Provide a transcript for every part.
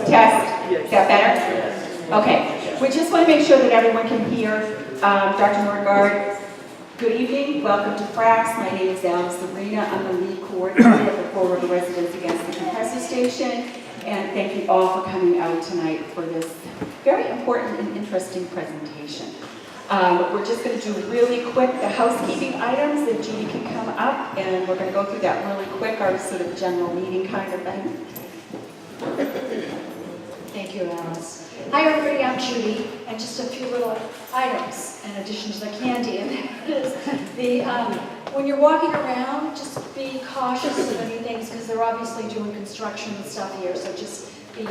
Test. Is that better? Okay. We just want to make sure that everyone can hear Dr. Nordgaard. Good evening. Welcome to FRRACS. My name is Alice Serena. I'm the lead coordinator of the Fore Residents Against the Compressor Station. And thank you all for coming out tonight for this very important and interesting presentation. We're just going to do really quick the housekeeping items, if Judy can come up, and we're going to go through that really quick, our sort of general meeting kind of thing. Thank you, Alice. Hi everybody, I'm Judy, and just a few little items in addition to the candy. And there it is. When you're walking around, just be cautious of any things because they're obviously doing construction and stuff here, so just be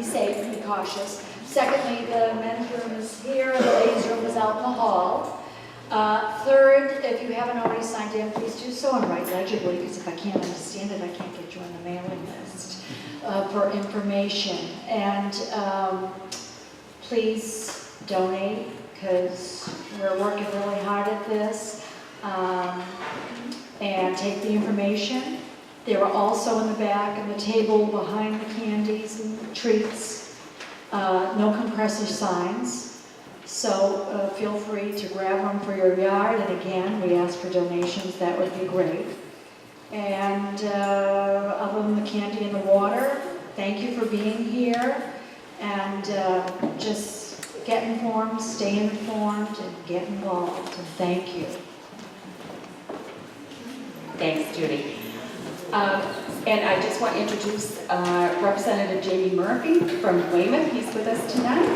safe and be cautious. Secondly, the men's room is here, and the ladies' room is out in the hall. Third, if you haven't already signed in, please do so and write legibly, because if I can't understand it, I can't get you on the mailing list for information. And please donate, because we're working really hard at this. And take the information. They were also in the back and the table behind the candies and treats. No compressor signs, so feel free to grab them for your yard, and again, we ask for donations, that would be great. And other than the candy and the water, thank you for being here, and just get informed, stay informed, and get involved, and thank you. Thanks, Judy. And I just want to introduce Representative Jamie Murphy from Weymouth. He's with us tonight.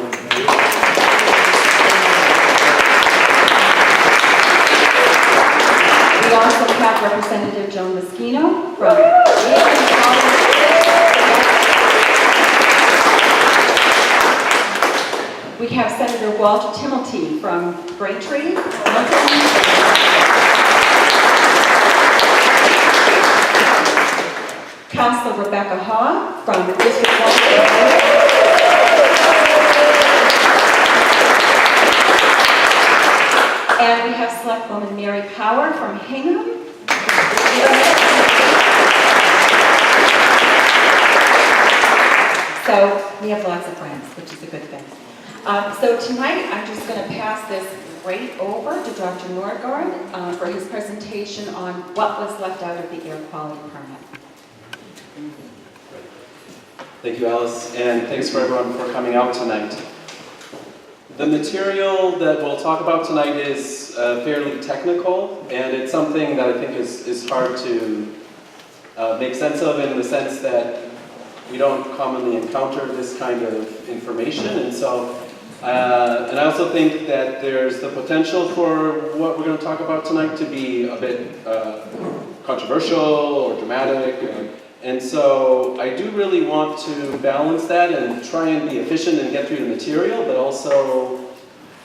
We also have Representative Joan Moschino from We have Senator Walter Timilty from Braintree. Councilor Rebecca Haw from District 1. And we have Selectwoman Mary Power from Hingham. So we have lots of friends, which is a good thing. So tonight I'm just going to pass this right over to Dr. Nordgaard for his presentation on what was left out of the air quality permit. Thank you, Alice, and thanks for everyone for coming out tonight. The material that we'll talk about tonight is fairly technical, and it's something that I think is hard to make sense of, in the sense that we don't commonly encounter this kind of information, and so and I also think that there's the potential for what we're going to talk about tonight to be a bit controversial or dramatic. And so I do really want to balance that and try and be efficient and get through the material, but also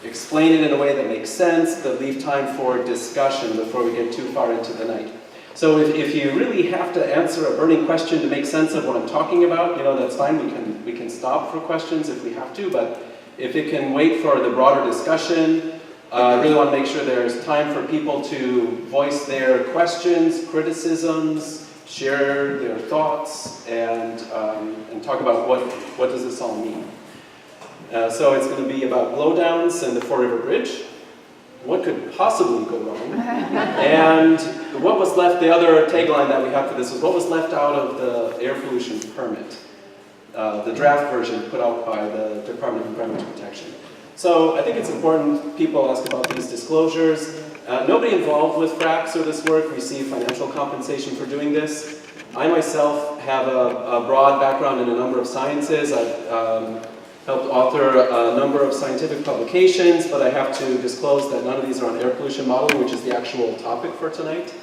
explain it in a way that makes sense, but leave time for discussion before we get too far into the night. So if you really have to answer a burning question to make sense of what I'm talking about, that's fine. We can stop for questions if we have to, but if it can wait for the broader discussion, I really want to make sure there's time for people to voice their questions, criticisms, share their thoughts, and talk about what does this all mean. So it's going to be about blowdowns and the Fore River Bridge. What could possibly go wrong? And what was left, the other tagline that we have for this was what was left out of the air pollution permit, the draft version put out by the Department of Environmental Protection. So I think it's important people ask about these disclosures. Nobody involved with FRRACS or this work received financial compensation for doing this. I myself have a broad background in a number of sciences. I've helped author a number of scientific publications, but I have to disclose that none of these are on air pollution modeling, which is the actual topic for tonight.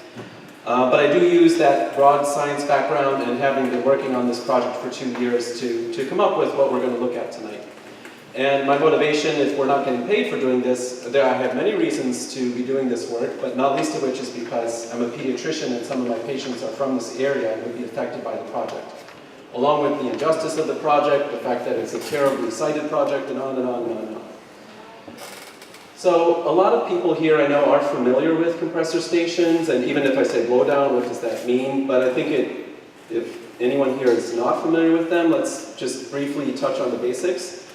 But I do use that broad science background and having been working on this project for 2 years to come up with what we're going to look at tonight. And my motivation, if we're not getting paid for doing this, I have many reasons to be doing this work, but not least of which is because I'm a pediatrician and some of my patients are from this area and would be affected by the project. Along with the injustice of the project, the fact that it's a terribly cited project, and on and on and on and on. So a lot of people here I know are familiar with compressor stations, and even if I say blowdown, what does that mean? But I think if anyone here is not familiar with them, let's just briefly touch on the basics.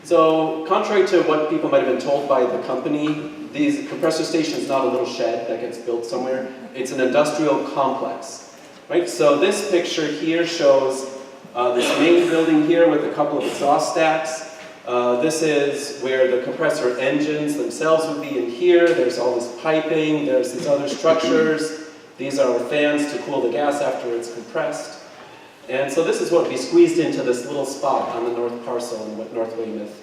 So, contrary to what people might have been told by the company, these compressor station is not a little shed that gets built somewhere. It's an industrial complex, right? So this picture here shows this main building here with a couple of exhaust stacks. This is where the compressor engines themselves would be in here. There's all this piping, there's these other structures. These are fans to cool the gas after it's compressed. And so this is what would be squeezed into this little spot on the north parcel in North Weymouth.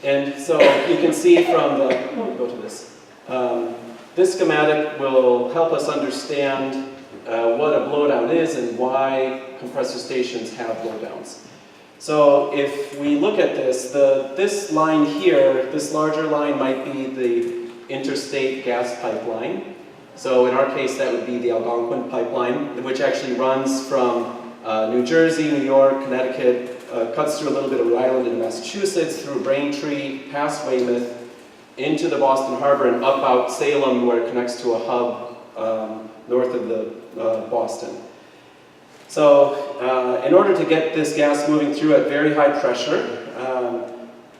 And so you can see from the, go to this. This schematic will help us understand what a blowdown is and why compressor stations have blowdowns. So if we look at this, this line here, this larger line might be the interstate gas pipeline. So in our case, that would be the Algonquin pipeline, which actually runs from New Jersey, New York, Connecticut, cuts through a little bit of Rhode Island and Massachusetts, through Braintree, past Weymouth, into the Boston Harbor and up out Salem, where it connects to a hub north of the Boston. So in order to get this gas moving through at very high pressure,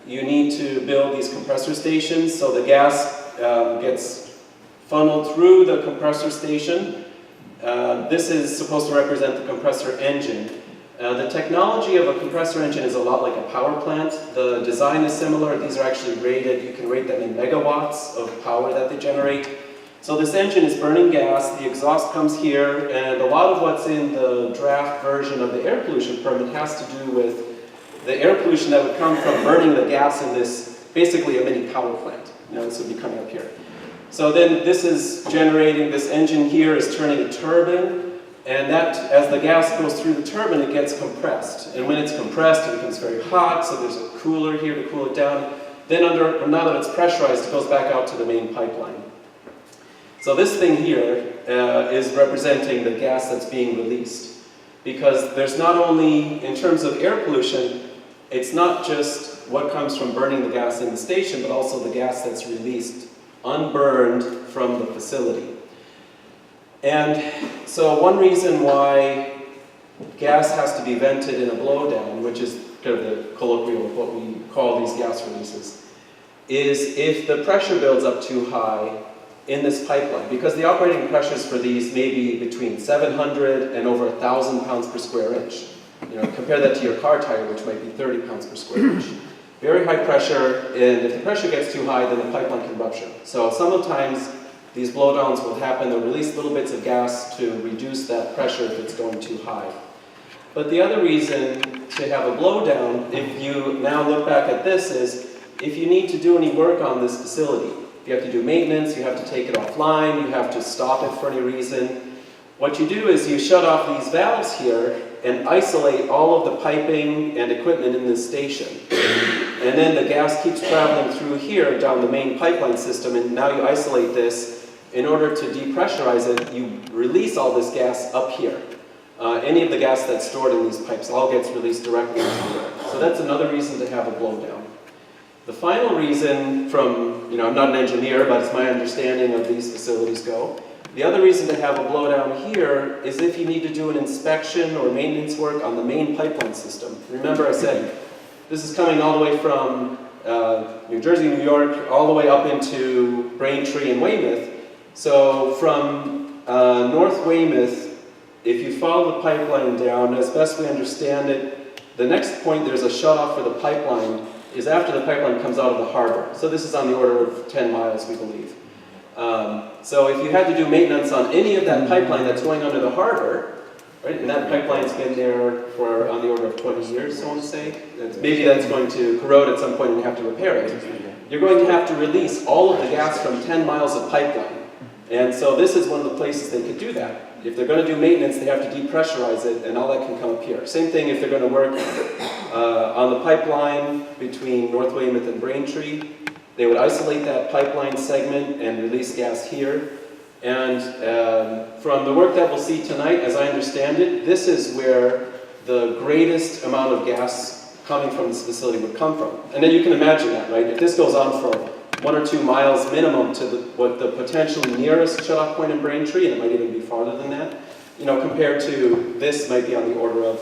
you need to build these compressor stations. So the gas gets funneled through the compressor station. This is supposed to represent the compressor engine. The technology of a compressor engine is a lot like a power plant. The design is similar. These are actually rated, you can rate them in megawatts of power that they generate. So this engine is burning gas, the exhaust comes here, and a lot of what's in the draft version of the air pollution permit has to do with the air pollution that would come from burning the gas in this, basically a mini power plant. This would be coming up here. So then this is generating, this engine here is turning a turbine, and that, as the gas goes through the turbine, it gets compressed. And when it's compressed, it becomes very hot, so there's a cooler here to cool it down. Then now that it's pressurized, it goes back out to the main pipeline. So this thing here is representing the gas that's being released. Because there's not only, in terms of air pollution, it's not just what comes from burning the gas in the station, but also the gas that's released, unburned from the facility. And so one reason why gas has to be vented in a blowdown, which is kind of the colloquial of what we call these gas releases, is if the pressure builds up too high in this pipeline, because the operating pressures for these may be between 700 and over 1,000 pounds per square inch. Compare that to your car tire, which might be 30 pounds per square inch. Very high pressure, and if the pressure gets too high, then the pipeline can rupture. So sometimes these blowdowns will happen. They'll release little bits of gas to reduce that pressure if it's going too high. But the other reason to have a blowdown, if you now look back at this, is if you need to do any work on this facility. If you have to do maintenance, you have to take it offline, you have to stop it for any reason. What you do is you shut off these valves here and isolate all of the piping and equipment in this station. And then the gas keeps traveling through here down the main pipeline system, and now you isolate this. In order to depressurize it, you release all this gas up here. Any of the gas that's stored in these pipes all gets released directly into the air. So that's another reason to have a blowdown. The final reason from, I'm not an engineer, but it's my understanding of these facilities go. The other reason to have a blowdown here is if you need to do an inspection or maintenance work on the main pipeline system. Remember I said, this is coming all the way from New Jersey, New York, all the way up into Braintree and Weymouth. So from North Weymouth, if you follow the pipeline down, as best we understand it, the next point there's a shutoff for the pipeline is after the pipeline comes out of the harbor. So this is on the order of 10 miles, we believe. So if you had to do maintenance on any of that pipeline that's going under the harbor, right, and that pipeline's been there for on the order of 20 years, I want to say, maybe that's going to corrode at some point and you have to repair it. You're going to have to release all of the gas from 10 miles of pipeline. And so this is one of the places they could do that. If they're going to do maintenance, they have to depressurize it, and all that can come up here. Same thing if they're going to work on the pipeline between North Weymouth and Braintree. They would isolate that pipeline segment and release gas here. And from the work that we'll see tonight, as I understand it, this is where the greatest amount of gas coming from this facility would come from. And then you can imagine that, right? If this goes on for 1 or 2 miles minimum to what the potentially nearest shutoff point in Braintree, and it might even be farther than that, compared to this might be on the order of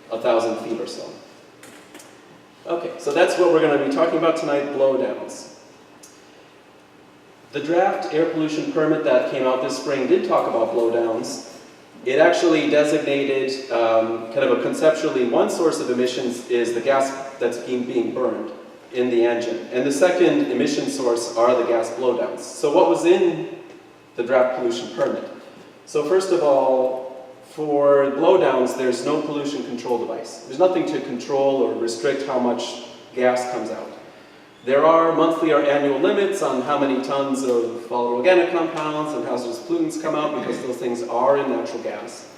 1,000 feet or so. Okay, so that's what we're going to be talking about tonight, blowdowns. The draft air pollution permit that came out this spring did talk about blowdowns. It actually designated kind of a conceptually, one source of emissions is the gas that's being burned in the engine. And the second emission source are the gas blowdowns. So what was in the draft pollution permit? So first of all, for blowdowns, there's no pollution control device. There's nothing to control or restrict how much gas comes out. There are monthly or annual limits on how many tons of volatile organic compounds and hazardous pollutants come out because those things are in natural gas.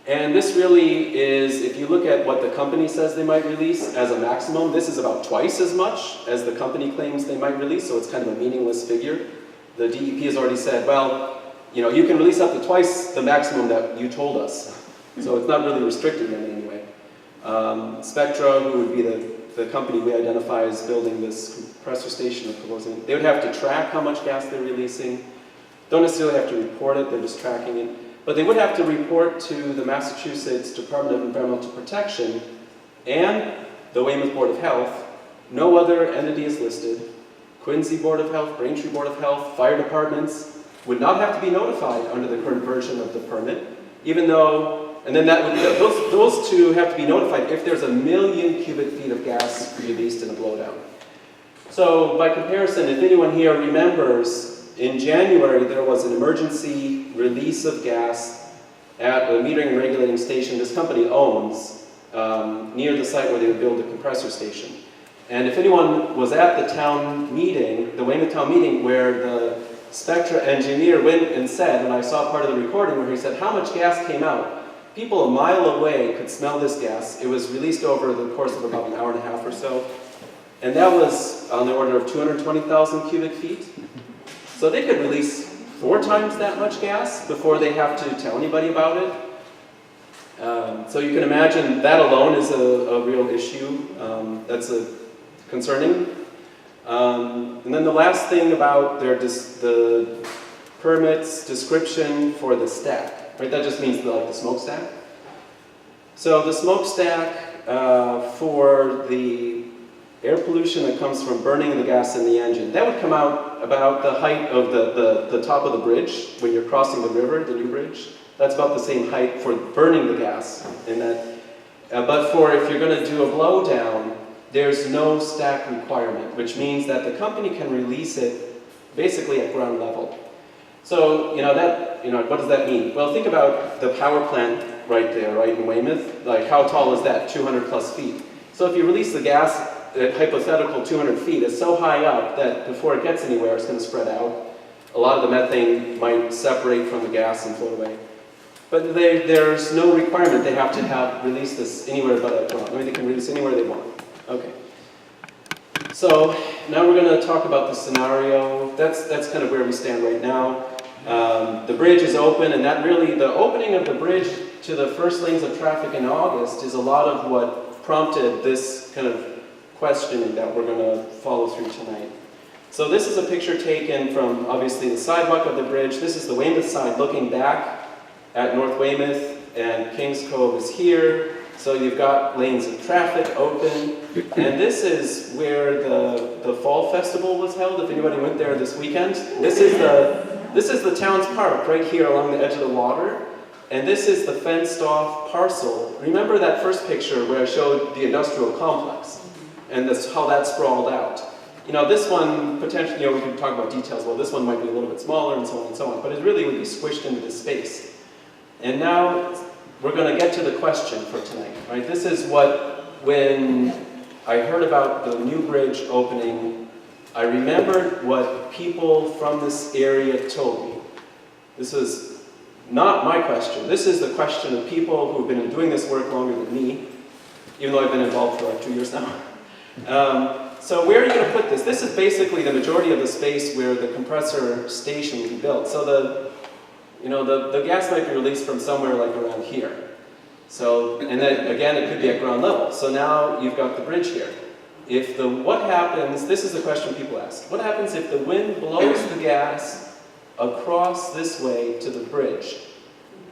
And this really is, if you look at what the company says they might release as a maximum, this is about twice as much as the company claims they might release, so it's kind of a meaningless figure. The DEP has already said, well, you can release up to twice the maximum that you told us. So it's not really restricting them in any way. Spectra, who would be the company we identify as building this compressor station or proposing, they would have to track how much gas they're releasing. Don't necessarily have to report it, they're just tracking it. But they would have to report to the Massachusetts Department of Environmental Protection and the Weymouth Board of Health. No other entity is listed. Quincy Board of Health, Braintree Board of Health, fire departments would not have to be notified under the current version of the permit, even though, and then that would, those two have to be notified if there's 1 million cubic feet of gas released in a blowdown. So by comparison, if anyone here remembers, in January there was an emergency release of gas at a metering and regulating station this company owns near the site where they would build a compressor station. And if anyone was at the town meeting, the Weymouth town meeting, where the Spectra engineer went and said, and I saw part of the recording where he said how much gas came out, people a mile away could smell this gas. It was released over the course of about 1.5 hours or so. And that was on the order of 220,000 cubic feet. So they could release 4 times that much gas before they have to tell anybody about it. So you can imagine that alone is a real issue. That's concerning. And then the last thing about the permits description for the stack, right? That just means the smokestack. So the smokestack for the air pollution that comes from burning the gas in the engine, that would come out about the height of the top of the bridge when you're crossing the river, the new bridge. That's about the same height for burning the gas in that. But for if you're going to do a blowdown, there's no stack requirement, which means that the company can release it basically at ground level. So, what does that mean? Well, think about the power plant right there, right in Weymouth. Like, how tall is that? 200 plus feet. So if you release the gas at hypothetical 200 feet, it's so high up that before it gets anywhere, it's going to spread out. A lot of the methane might separate from the gas and float away. But there's no requirement they have to release this anywhere but at ground. I mean, they can release anywhere they want. Okay. So now we're going to talk about the scenario. That's kind of where we stand right now. The bridge is open, and that really, the opening of the bridge to the first lanes of traffic in August is a lot of what prompted this kind of questioning that we're going to follow through tonight. So this is a picture taken from, obviously, the sidewalk of the bridge. This is the Weymouth side looking back at North Weymouth, and Kings Cove is here. So you've got lanes of traffic open, and this is where the Fall Festival was held, if anybody went there this weekend. This is the town's park right here along the edge of the water, and this is the fenced-off parcel. Remember that first picture where I showed the industrial complex, and how that sprawled out. This one, potentially, we could talk about details, well, this one might be a little bit smaller, and so on and so on, but it really would be squished into this space. And now, we're going to get to the question for tonight, right? This is when I heard about the new bridge opening, I remembered what people from this area told me. This is not my question. This is the question of people who've been doing this work longer than me, even though I've been involved for like 2 years now. So where are you going to put this? This is basically the majority of the space where the compressor station will be built. So the gas might be released from somewhere like around here. So, and then again, it could be at ground level. So now you've got the bridge here. What happens, this is the question people ask, what happens if the wind blows the gas across this way to the bridge?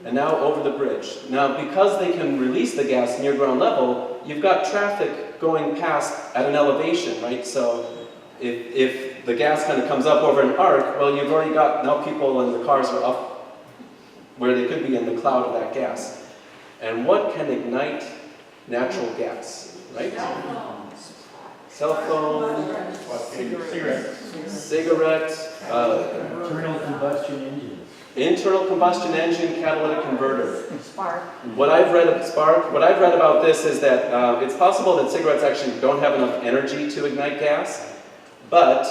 and now over the bridge. Now, because they can release the gas near ground level, you've got traffic going past at an elevation, right? So if the gas kind of comes up over an arc, well, you've already got, now people and the cars are up where they could be in the cloud of that gas. And what can ignite natural gas, right? Cell phone, cigarette, Internal combustion engines. internal combustion engine catalytic converter. Spark. What I've read about this is that it's possible that cigarettes actually don't have enough energy to ignite gas, but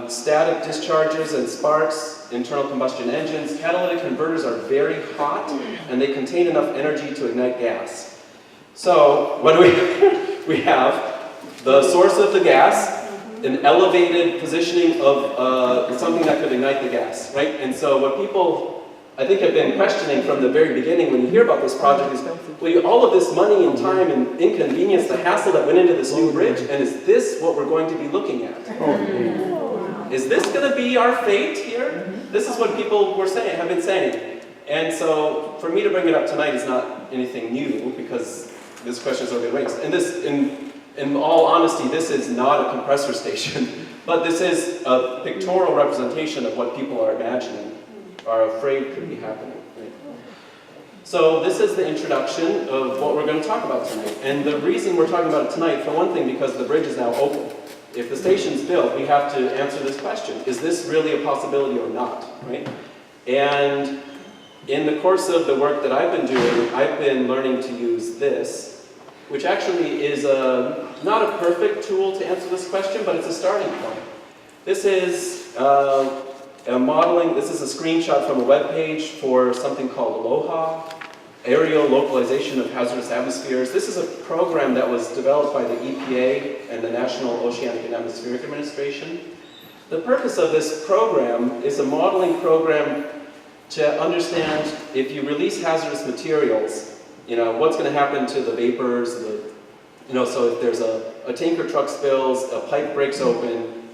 static discharges and sparks, internal combustion engines, catalytic converters are very hot and they contain enough energy to ignite gas. So what do we have? The source of the gas, an elevated positioning of something that could ignite the gas, right? And so what people, I think, have been questioning from the very beginning when you hear about this project is, well, all of this money and time and inconvenience, the hassle that went into this new bridge, and is this what we're going to be looking at? Is this going to be our fate here? This is what people have been saying. And so for me to bring it up tonight is not anything new, because this question has already been raised. And this, in all honesty, this is not a compressor station, but this is a pictorial representation of what people are imagining, are afraid could be happening. Right? So this is the introduction of what we're going to talk about tonight. And the reason we're talking about it tonight, for one thing, because the bridge is now open. If the station's built, we have to answer this question. Is this really a possibility or not? Right? And in the course of the work that I've been doing, I've been learning to use this, which actually is not a perfect tool to answer this question, but it's a starting point. This is a modeling, this is a screenshot from a web page for something called Aloha, Aerial Localization of Hazardous Atmospheres. This is a program that was developed by the EPA and the National Oceanic and Atmospheric Administration. The purpose of this program is a modeling program to understand if you release hazardous materials, what's going to happen to the vapors, so if there's a tanker truck spills, a pipe breaks open,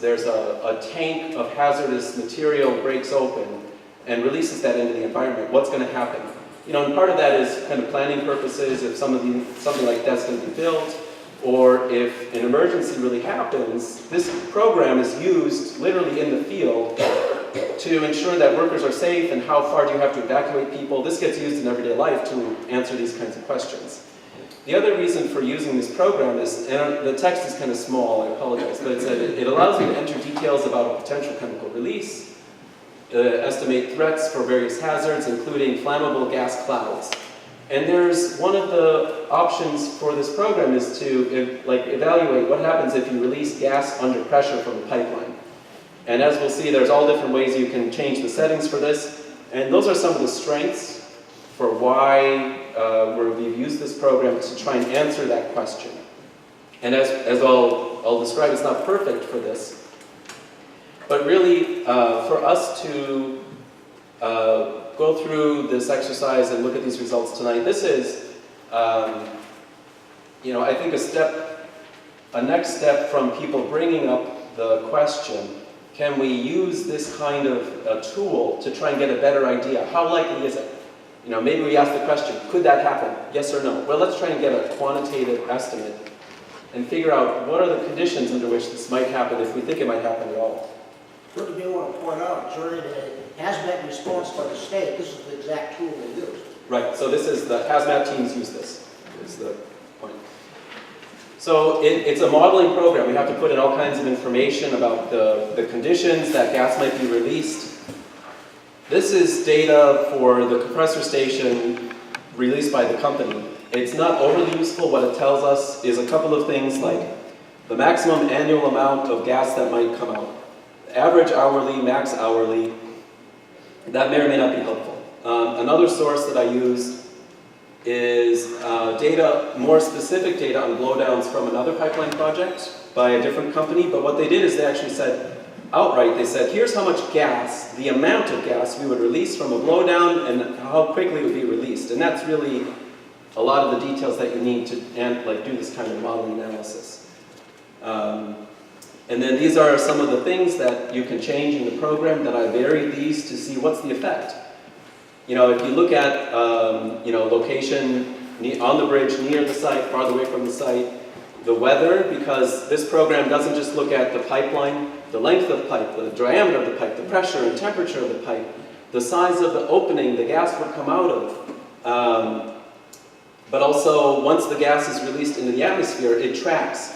there's a tank of hazardous material breaks open and releases that into the environment, what's going to happen? And part of that is kind of planning purposes, if something like that's going to be built, or if an emergency really happens, this program is used literally in the field to ensure that workers are safe and how far do you have to evacuate people. This gets used in everyday life to answer these kinds of questions. The other reason for using this program is, and the text is kind of small, I apologize, but it allows you to enter details about a potential chemical release, estimate threats for various hazards, including flammable gas clouds. And there's one of the options for this program is to evaluate what happens if you release gas under pressure from a pipeline. And as we'll see, there's all different ways you can change the settings for this. And those are some of the strengths for why we've used this program to try and answer that question. And as I'll describe, it's not perfect for this. But really, for us to go through this exercise and look at these results tonight, this is, I think a next step from people bringing up the question, can we use this kind of a tool to try and get a better idea? How likely is it? Maybe we ask the question, could that happen? Yes or no? Well, let's try and get a quantitative estimate and figure out what are the conditions under which this might happen if we think it might happen at all. What I do want to point out, during the hazmat response by the state, this is the exact tool they used. Right, so this is the hazmat teams use this, is the point. So it's a modeling program. We have to put in all kinds of information about the conditions that gas might be released. This is data for the compressor station released by the company. It's not overly useful. What it tells us is a couple of things like the maximum annual amount of gas that might come out, average hourly, max hourly. That may or may not be helpful. Another source that I use is data, more specific data on blowdowns from another pipeline project by a different company. But what they did is they actually said, outright, they said, here's how much gas, the amount of gas we would release from a blowdown and how quickly it would be released. And that's really a lot of the details that you need to do this kind of modeling analysis. And then these are some of the things that you can change in the program that I varied these to see what's the effect. if you look at, location on the bridge, near the site, farther away from the site, the weather, because this program doesn't just look at the pipeline, the length of the pipe, the diameter of the pipe, the pressure and temperature of the pipe, the size of the opening the gas would come out of. But also, once the gas is released into the atmosphere, it tracks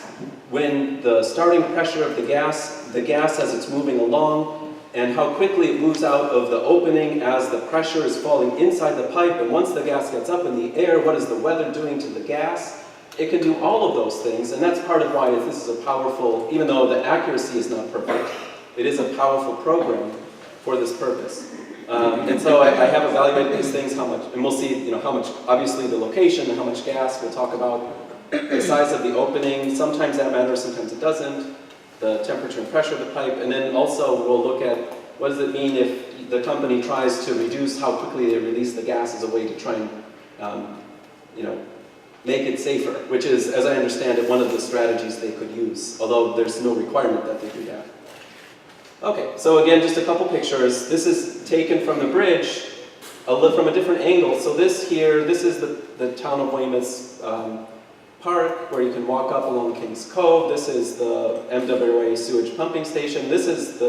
when the starting pressure of the gas as it's moving along, and how quickly it moves out of the opening as the pressure is falling inside the pipe, and once the gas gets up in the air, what is the weather doing to the gas? It can do all of those things, and that's part of why this is a powerful, even though the accuracy is not perfect, it is a powerful program for this purpose. And so I have evaluated these things, how much, and we'll see, how much, obviously the location and how much gas, we'll talk about the size of the opening, sometimes that matters, sometimes it doesn't, the temperature and pressure of the pipe, and then also we'll look at what does it mean if the company tries to reduce how quickly they release the gas as a way to try and, make it safer, which is, as I understand it, one of the strategies they could use, although there's no requirement that they do that. Okay, so again, just a couple pictures. This is taken from the bridge, from a different angle. So this is the town of Weymouth's park, where you can walk up along Kings Cove. This is the MWA sewage pumping station. This is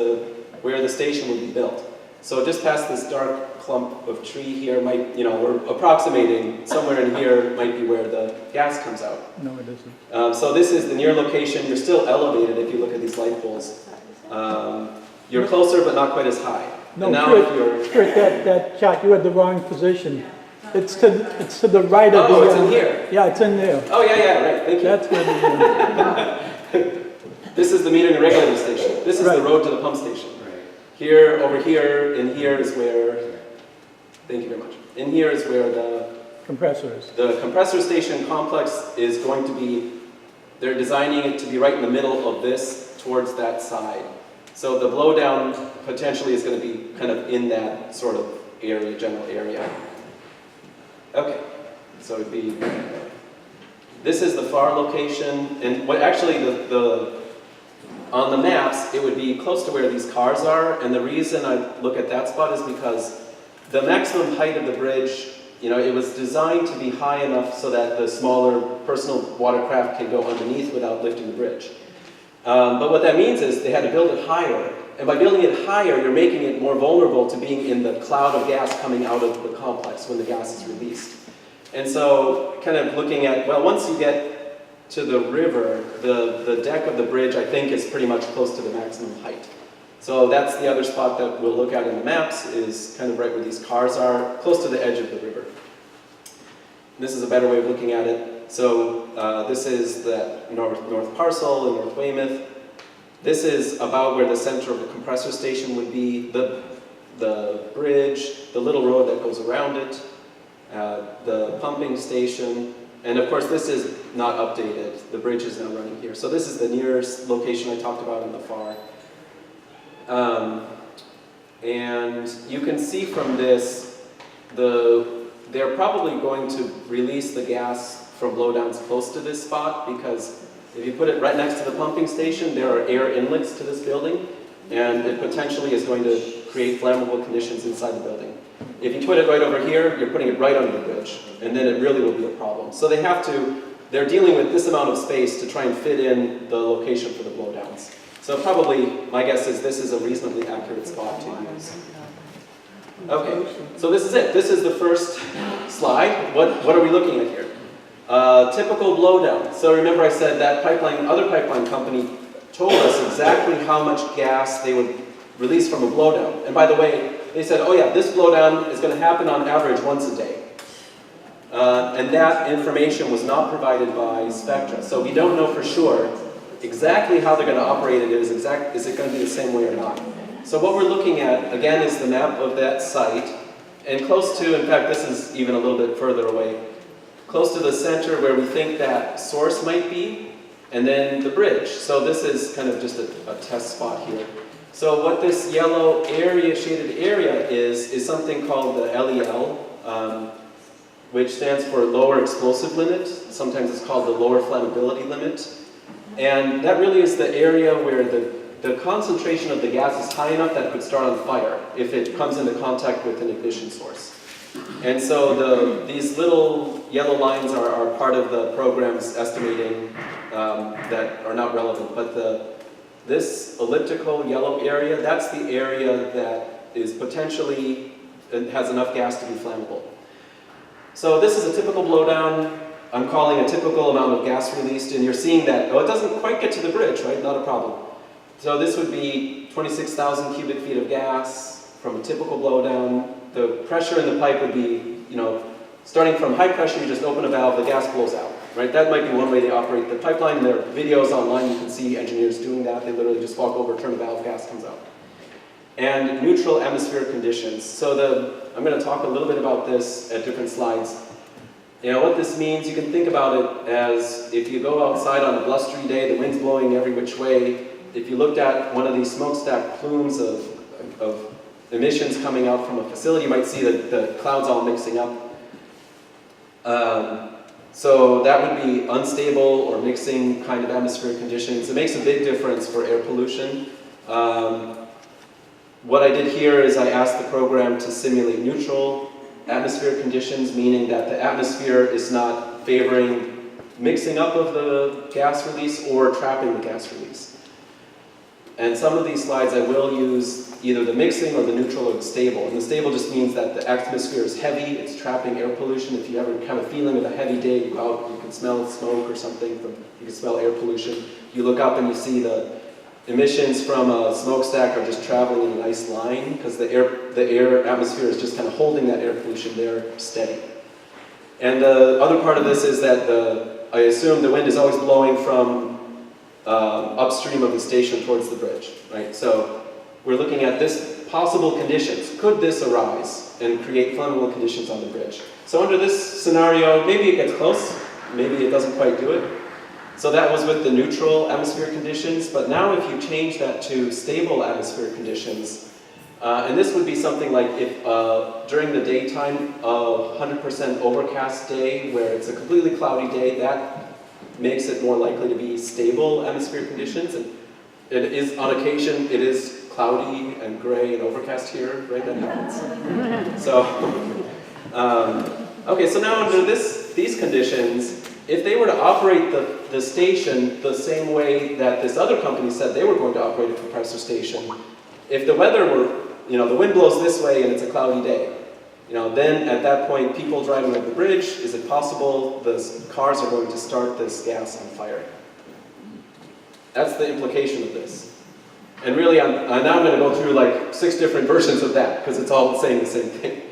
where the station would be built. So just past this dark clump of tree here we're approximating somewhere in here might be where the gas comes out. No, it isn't. So this is the near location. You're still elevated if you look at these light poles. You're closer, but not quite as high. No, and now Kurt, that chart, you had the wrong position. It's to the right of the... Oh, it's in here. Yeah, it's in there. Oh, yeah, right. Thank you. That's where it is. This is the metering and regulating station. This is Right. the road to the pump station. Here, over here, in here is where, thank you very much. In here is where the Compressors. compressor station complex is going to be, they're designing it to be right in the middle of this, towards that side. So the blowdown potentially is going to be kind of in that sort of area, general area. Okay, so it'd be, this is the Fore location, and what actually on the maps, it would be close to where these cars are, and the reason I look at that spot is because the maximum height of the bridge, it was designed to be high enough so that the smaller personal watercraft can go underneath without lifting the bridge. But what that means is they had to build it higher, and by building it higher, you're making it more vulnerable to being in the cloud of gas coming out of the complex when the gas is released. And so, kind of looking at, well, once you get to the river, the deck of the bridge, I think, is pretty much close to the maximum height. So that's the other spot that we'll look at in the maps, is kind of right where these cars are, close to the edge of the river. This is a better way of looking at it. So this is the north parcel in North Weymouth. This is about where the center of the compressor station would be, the bridge, the little road that goes around it, the pumping station, and of course this is not updated. The bridge is now running here. So this is the nearest location I talked about in the Fore. And you can see from this, they're probably going to release the gas from blowdowns close to this spot, because if you put it right next to the pumping station, there are air inlets to this building, and it potentially is going to create flammable conditions inside the building. If you put it right over here, you're putting it right under the bridge, and then it really will be a problem. So they're dealing with this amount of space to try and fit in the location for the blowdowns. So probably, my guess is this is a reasonably accurate spot to use. Okay, so this is it. This is the first slide. What are we looking at here? Typical blowdown. So remember I said that other pipeline company told us exactly how much gas they would release from a blowdown. And by the way, they said, oh yeah, this blowdown is going to happen on average once a day. And that information was not provided by Spectra. So we don't know for sure exactly how they're going to operate it. Is it going to be the same way or not? So what we're looking at, again, is the map of that site. And close to, in fact, this is even a little bit further away, close to the center where we think that source might be, and then the bridge. So this is kind of just a test spot here. So what this yellow shaded area is something called the LEL, which stands for lower explosive limit. Sometimes it's called the lower flammability limit. And that really is the area where the concentration of the gas is high enough that it could start on fire if it comes into contact with an ignition source. And so these little yellow lines are part of the program's estimating that are not relevant. But this elliptical yellow area, that's the area that is potentially, has enough gas to be flammable. So this is a typical blowdown. I'm calling a typical amount of gas released, and you're seeing that, oh, it doesn't quite get to the bridge, right? Not a problem. So this would be 26,000 cubic feet of gas from a typical blowdown. The pressure in the pipe would be, starting from high pressure, you just open a valve, the gas blows out, right? That might be one way they operate the pipeline. There are videos online, you can see engineers doing that. They literally just walk over, turn a valve, gas comes out. And neutral atmospheric conditions. So I'm going to talk a little bit about this at different slides. What this means, you can think about it as if you go outside on a blustery day, the wind's blowing every which way. If you looked at one of these smokestack plumes of emissions coming out from a facility, you might see the clouds all mixing up. So that would be unstable or mixing kind of atmospheric conditions. It makes a big difference for air pollution. What I did here is I asked the program to simulate neutral atmospheric conditions, meaning that the atmosphere is not favoring mixing up of the gas release or trapping the gas release. And some of these slides I will use either the mixing or the neutral or the stable. And the stable just means that the atmosphere is heavy, it's trapping air pollution. If you ever have a feeling of a heavy day, you go out, you can smell smoke or something, you can smell air pollution. You look up and you see the emissions from a smokestack are just traveling in a nice line because the air atmosphere is just kind of holding that air pollution there steady. And the other part of this is that I assume the wind is always blowing from upstream of the station towards the bridge, right? So we're looking at this possible conditions. Could this arise and create flammable conditions on the bridge? So under this scenario, maybe it gets close, maybe it doesn't quite do it. So that was with the neutral atmospheric conditions, but now if you change that to stable atmospheric conditions, and this would be something like if during the daytime, a 100% overcast day where it's a completely cloudy day, that makes it more likely to be stable atmospheric conditions. And it is, on occasion, it is cloudy and gray and overcast here, right? That happens. So, okay, so now under these conditions, if they were to operate the station the same way that this other company said they were going to operate a compressor station, if the weather were, the wind blows this way and it's a cloudy day, then at that point, people driving over the bridge, is it possible the cars are going to start this gas on fire? That's the implication of this. And really, now I'm going to go through like 6 different versions of that, because it's all saying the same thing.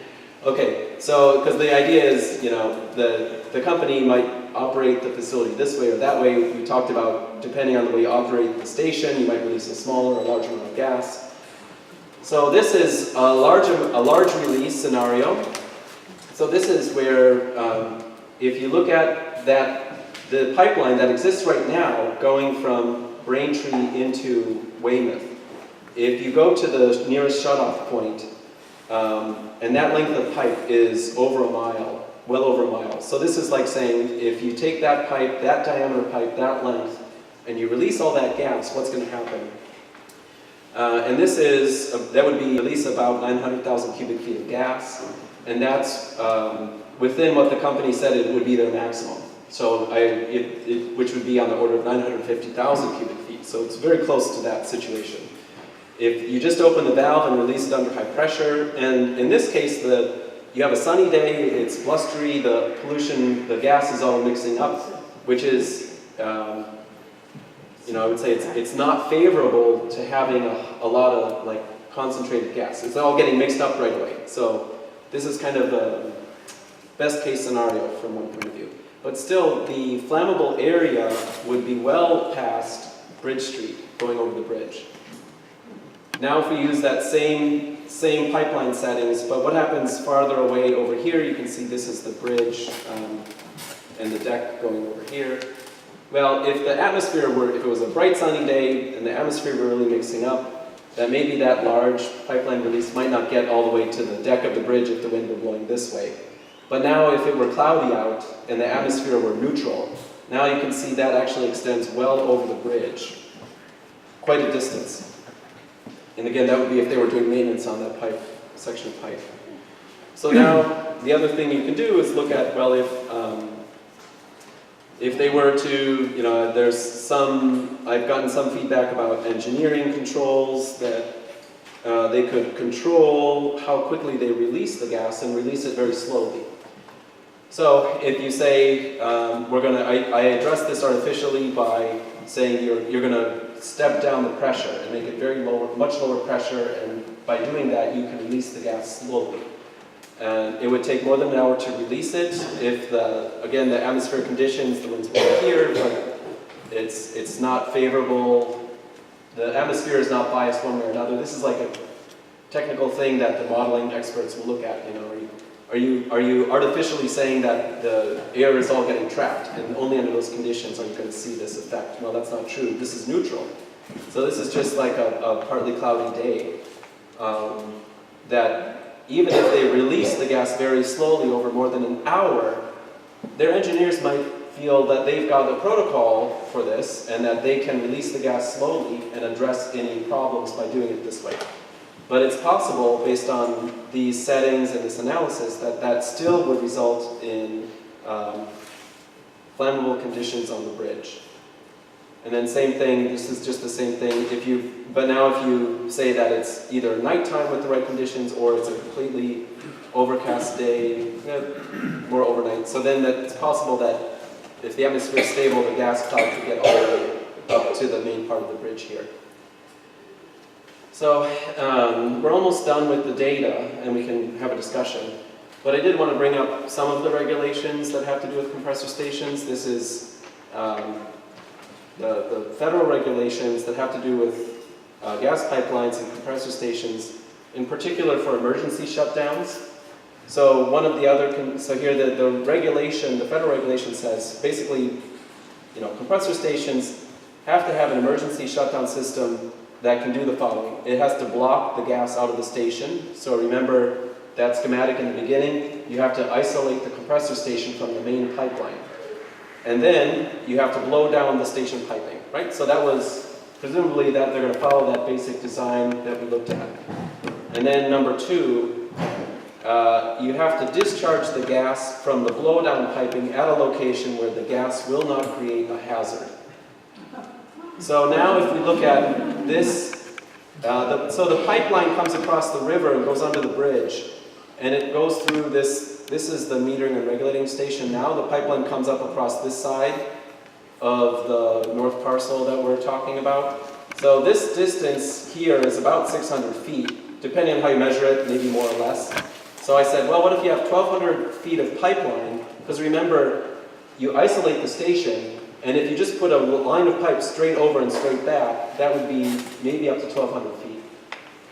Okay, so, because the idea is, the company might operate the facility this way or that way. We talked about, depending on the way you operate the station, you might release a smaller or larger amount of gas. So this is a large release scenario. So this is where, if you look at the pipeline that exists right now going from Braintree into Weymouth, if you go to the nearest shutoff point, and that length of pipe is over a mile, well over a mile. So this is like saying, if you take that pipe, that diameter pipe, that length, and you release all that gas, what's going to happen? And this is, that would be release about 900,000 cubic feet of gas, and that's within what the company said it would be their maximum. So which would be on the order of 950,000 cubic feet. So it's very close to that situation. If you just open the valve and release it under high pressure, and in this case, you have a sunny day, it's blustery, the pollution, the gas is all mixing up, which is, I would say it's not favorable to having a lot of like concentrated gas. It's all getting mixed up right away. So this is kind of the best case scenario from one point of view. But still, the flammable area would be well past Bridge Street, going over the bridge. Now if we use that same pipeline settings, but what happens farther away over here, you can see this is the bridge and the deck going over here. Well, if the atmosphere if it was a bright sunny day and the atmosphere were really mixing up, that maybe that large pipeline release might not get all the way to the deck of the bridge if the wind were blowing this way. But now if it were cloudy out and the atmosphere were neutral, now you can see that actually extends well over the bridge, quite a distance. And again, that would be if they were doing maintenance on that section of pipe. So now, the other thing you can do is look at, well, if they were to, there's I've gotten some feedback about engineering controls that they could control how quickly they release the gas and release it very slowly. So if you say, I address this artificially by saying you're going to step down the pressure and make it much lower pressure, and by doing that you can release the gas slowly. And it would take more than an hour to release it if again, the atmospheric conditions, the wind's blowing here, but it's not favorable. The atmosphere is not biased one way or another. This is like a technical thing that the modeling experts will look at. Are you artificially saying that the air is all getting trapped, and only under those conditions are you going to see this effect? No, that's not true. This is neutral. So this is just like a partly cloudy day. That even if they release the gas very slowly over more than an hour, their engineers might feel that they've got a protocol for this and that they can release the gas slowly and address any problems by doing it this way. But it's possible, based on these settings and this analysis, that still would result in flammable conditions on the bridge. And then same thing, this is just the same thing, but now if you say that it's either nighttime with the right conditions or it's a completely overcast day, more overnight, so then it's possible that if the atmosphere is stable, the gas cloud could get all the way up to the main part of the bridge here. So we're almost done with the data and we can have a discussion. But I did want to bring up some of the regulations that have to do with compressor stations. This is the federal regulations that have to do with gas pipelines and compressor stations, in particular for emergency shutdowns. So one of the other, so here the regulation, the federal regulation says basically, compressor stations have to have an emergency shutdown system that can do the following. It has to block the gas out of the station. So remember that schematic in the beginning, you have to isolate the compressor station from the main pipeline. And then you have to blow down the station piping, right? So that was presumably that they're going to follow that basic design that we looked at. And then number two, you have to discharge the gas from the blowdown piping at a location where the gas will not create a hazard. So now if we look at this, so the pipeline comes across the river and goes under the bridge, and it goes through this is the metering and regulating station now. The pipeline comes up across this side of the north parcel that we're talking about. So this distance here is about 600 feet, depending on how you measure it, maybe more or less. So I said, well, what if you have 1,200 feet of pipeline? Because remember, you isolate the station, and if you just put a line of pipe straight over and straight back, that would be maybe up to 1,200 feet.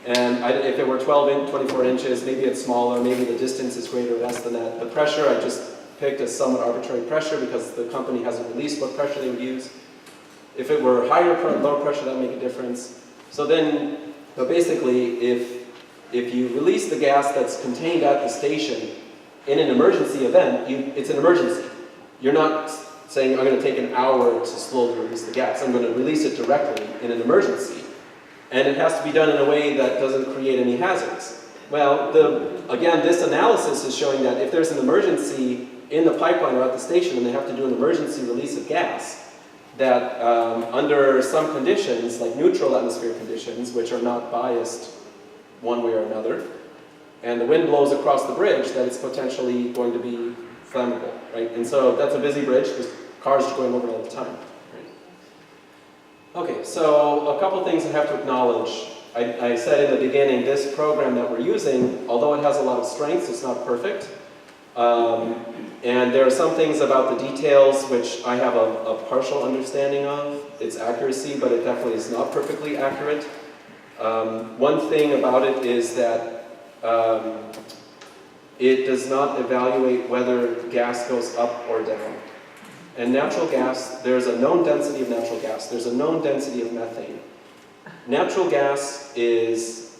And if it were 24 inches, maybe it's smaller, maybe the distance is greater or less than that. The pressure I just picked as somewhat arbitrary pressure because the company hasn't released what pressure they would use. If it were higher or lower pressure, that would make a difference. So then, but basically, if you release the gas that's contained at the station in an emergency event, it's an emergency. You're not saying, I'm going to take an hour to slowly release the gas. I'm going to release it directly in an emergency. And it has to be done in a way that doesn't create any hazards. Well, again, this analysis is showing that if there's an emergency in the pipeline or at the station and they have to do an emergency release of gas, that under some conditions, like neutral atmospheric conditions, which are not biased one way or another, and the wind blows across the bridge, that it's potentially going to be flammable, right? And so that's a busy bridge, there's cars going over it all the time. Okay, so a couple things I have to acknowledge. I said in the beginning, this program that we're using, although it has a lot of strengths, it's not perfect. And there are some things about the details which I have a partial understanding of. Its accuracy, but it definitely is not perfectly accurate. One thing about it is that it does not evaluate whether gas goes up or down. And natural gas, there's a known density of natural gas. There's a known density of methane. Natural gas is,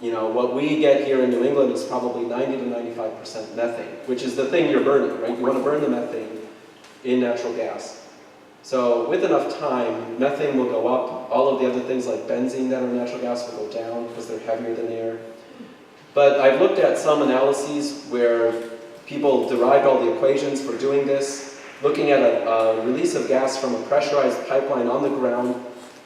what we get here in New England is probably 90 to 95% methane, which is the thing you're burning, right? You want to burn the methane in natural gas. So with enough time, methane will go up. All of the other things like benzene that are natural gas will go down because they're heavier than air. But I've looked at some analyses where people derived all the equations for doing this, looking at a release of gas from a pressurized pipeline on the ground,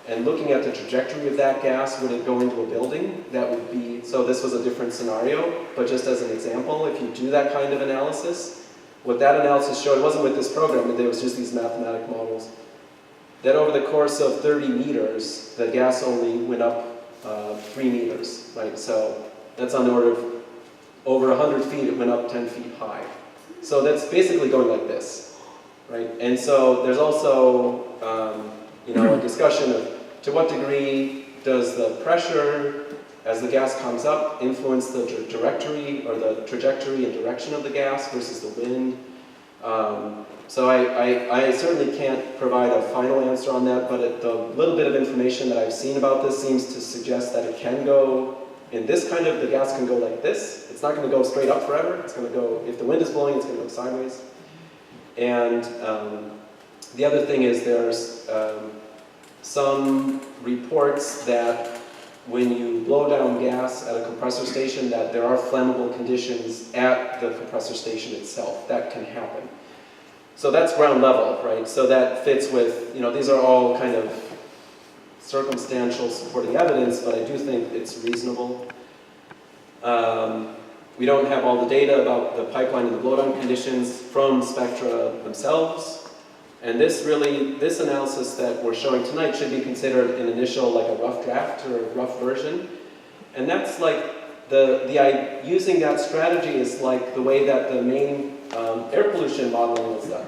and looking at the trajectory of that gas when it go into a building. That would be, so this was a different scenario, but just as an example, if you do that kind of analysis, what that analysis showed, it wasn't with this program, it was just these mathematic models, that over the course of 30 meters, the gas only went up 3 meters, right? So that's on the order of over 100 feet, it went up 10 feet high. So that's basically going like this, right? And so there's also, a discussion of to what degree does the pressure as the gas comes up influence the trajectory and direction of the gas versus the wind. So I certainly can't provide a final answer on that, but the little bit of information that I've seen about this seems to suggest that it can go in this kind of, the gas can go like this. It's not going to go straight up forever. It's going to go, if the wind is blowing, it's going to go sideways. And the other thing is there's some reports that when you blow down gas at a compressor station, that there are flammable conditions at the compressor station itself. That can happen. So that's ground level, right? So that fits with, these are all kind of circumstantial supporting evidence, but I do think it's reasonable. We don't have all the data about the pipeline and the blowdown conditions from spectra themselves. And this analysis that we're showing tonight should be considered an initial, like a rough draft or a rough version. And that's like, using that strategy is like the way that the main air pollution modeling was done.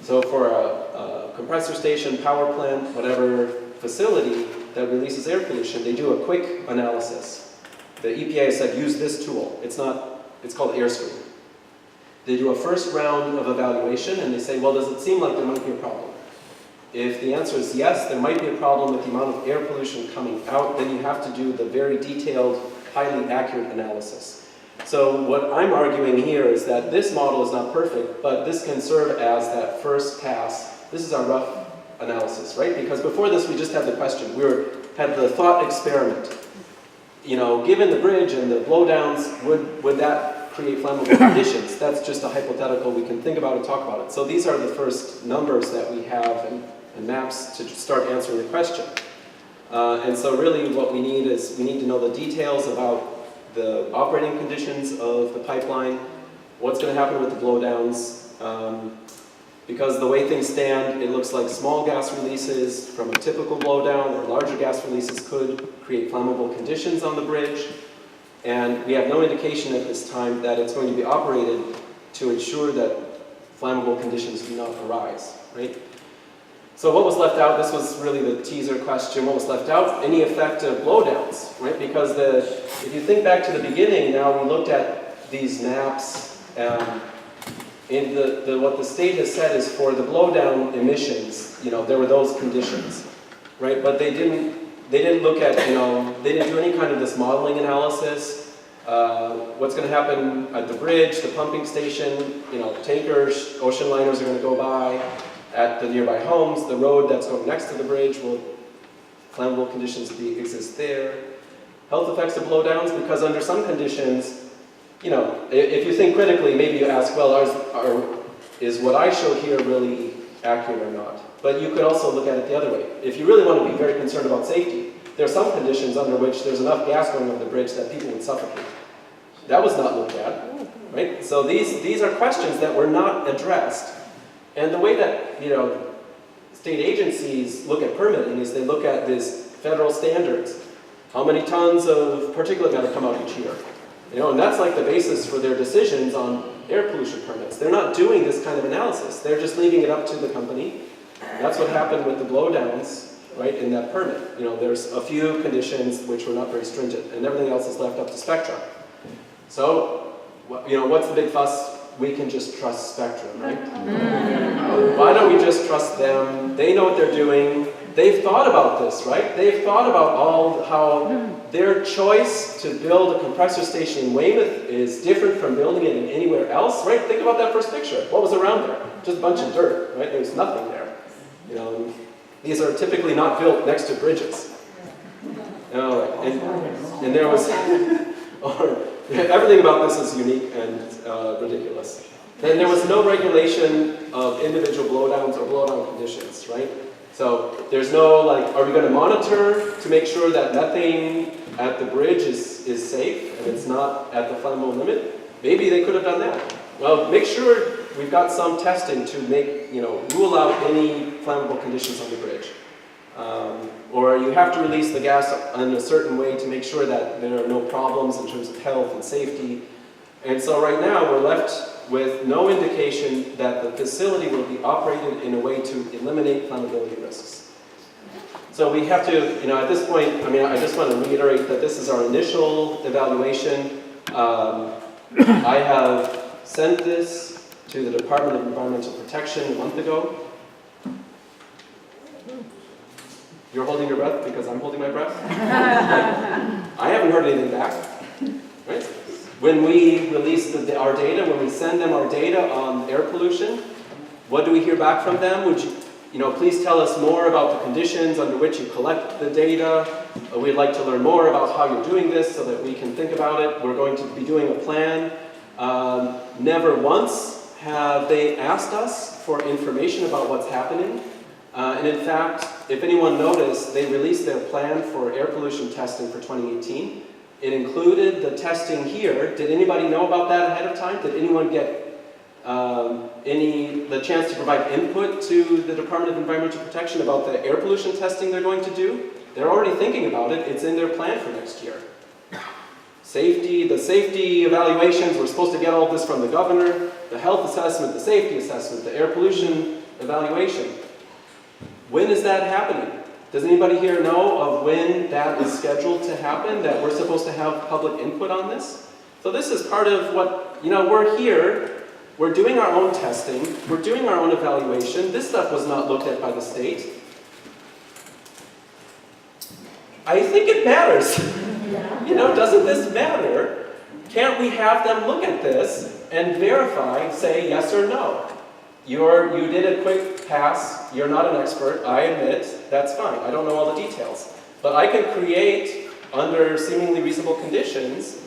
So for a compressor station, power plant, whatever facility that releases air pollution, they do a quick analysis. The EPA said use this tool. It's called AirScreen. They do a first round of evaluation and they say, well, does it seem like there might be a problem? If the answer is yes, there might be a problem with the amount of air pollution coming out, then you have to do the very detailed, highly accurate analysis. So what I'm arguing here is that this model is not perfect, but this can serve as that first pass. This is our rough analysis, right? Because before this, we just had the question. Had the thought experiment. Given the bridge and the blowdowns, would that create flammable conditions? That's just a hypothetical. We can think about it, talk about it. So these are the first numbers that we have and maps to start answering the question. And so really what we need is, we need to know the details about the operating conditions of the pipeline, what's going to happen with the blowdowns, because the way things stand, it looks like small gas releases from a typical blowdown or larger gas releases could create flammable conditions on the bridge. And we have no indication at this time that it's going to be operated to ensure that flammable conditions do not arise, right? So what was left out, this was really the teaser question, what was left out? Any effect of blowdowns, right? Because if you think back to the beginning, now we looked at these maps, and what the state has said is for the blowdown emissions, there were those conditions, right? But they didn't look at, they didn't do any kind of this modeling analysis. What's going to happen at the bridge, the pumping station, tankers, ocean liners are going to go by. At the nearby homes, the road that's going next to the bridge, will flammable conditions exist there. Health effects of blowdowns, because under some conditions, if you think critically, maybe you ask, well, is what I show here really accurate or not? But you could also look at it the other way. If you really want to be very concerned about safety, there are some conditions under which there's enough gas going over the bridge that people would suffocate. That was not looked at, right? So these are questions that were not addressed. And the way that, state agencies look at permitting is they look at these federal standards. How many tons of particulate matter come out each year? And that's like the basis for their decisions on air pollution permits. They're not doing this kind of analysis. They're just leaving it up to the company. That's what happened with the blowdowns, right, in that permit. There's a few conditions which were not very stringent, and everything else is left up to Spectra. So, what's the big fuss? We can just trust Spectra, right? Why don't we just trust them? They know what they're doing. They've thought about this, right? They've thought about how their choice to build a compressor station in Weymouth is different from building it in anywhere else, right? Think about that first picture. What was around there? Just a bunch of dirt, right? There's nothing there. These are typically not built next to bridges. And there was, everything about this is unique and ridiculous. Then there was no regulation of individual blowdowns or blowdown conditions, right? So there's no like, are we going to monitor to make sure that nothing at the bridge is safe and it's not at the flammable limit? Maybe they could have done that. Well, make sure we've got some testing to make, rule out any flammable conditions on the bridge. Or you have to release the gas in a certain way to make sure that there are no problems in terms of health and safety. And so right now we're left with no indication that the facility will be operated in a way to eliminate flammability risks. So we have to, at this point, I just want to reiterate that this is our initial evaluation. I have sent this to the Department of Environmental Protection a month ago. You're holding your breath because I'm holding my breath? I haven't heard anything back. Right? When we release our data, when we send them our data on air pollution, what do we hear back from them? Would you, please tell us more about the conditions under which you collect the data. We'd like to learn more about how you're doing this so that we can think about it. We're going to be doing a plan. Never once have they asked us for information about what's happening. And in fact, if anyone noticed, they released their plan for air pollution testing for 2018. It included the testing here. Did anybody know about that ahead of time? Did anyone get the chance to provide input to the Department of Environmental Protection about the air pollution testing they're going to do? They're already thinking about it. It's in their plan for next year. The safety evaluations, we're supposed to get all this from the governor, the health assessment, the safety assessment, the air pollution evaluation. When is that happening? Does anybody here know of when that is scheduled to happen, that we're supposed to have public input on this? So this is part of what, we're here, we're doing our own testing, we're doing our own evaluation. This stuff was not looked at by the state. I think it matters. Doesn't this matter? Can't we have them look at this and verify, say yes or no? You did a quick pass, you're not an expert, I admit, that's fine, I don't know all the details. But I can create, under seemingly reasonable conditions,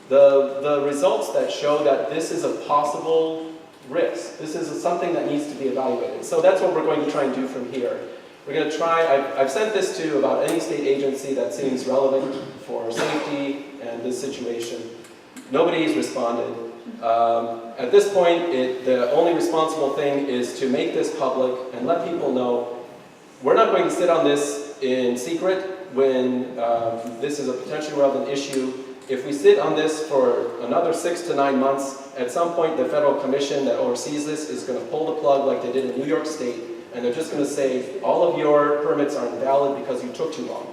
the results that show that this is a possible risk. This is something that needs to be evaluated. So that's what we're going to try and do from here. We're going to try, I've sent this to about any state agency that seems relevant for safety and this situation. Nobody's responded. At this point, the only responsible thing is to make this public and let people know we're not going to sit on this in secret when this is a potentially relevant issue. If we sit on this for another 6 to 9 months, at some point the federal commission that oversees this is going to pull the plug like they did in New York State, and they're just going to say all of your permits are invalid because you took too long.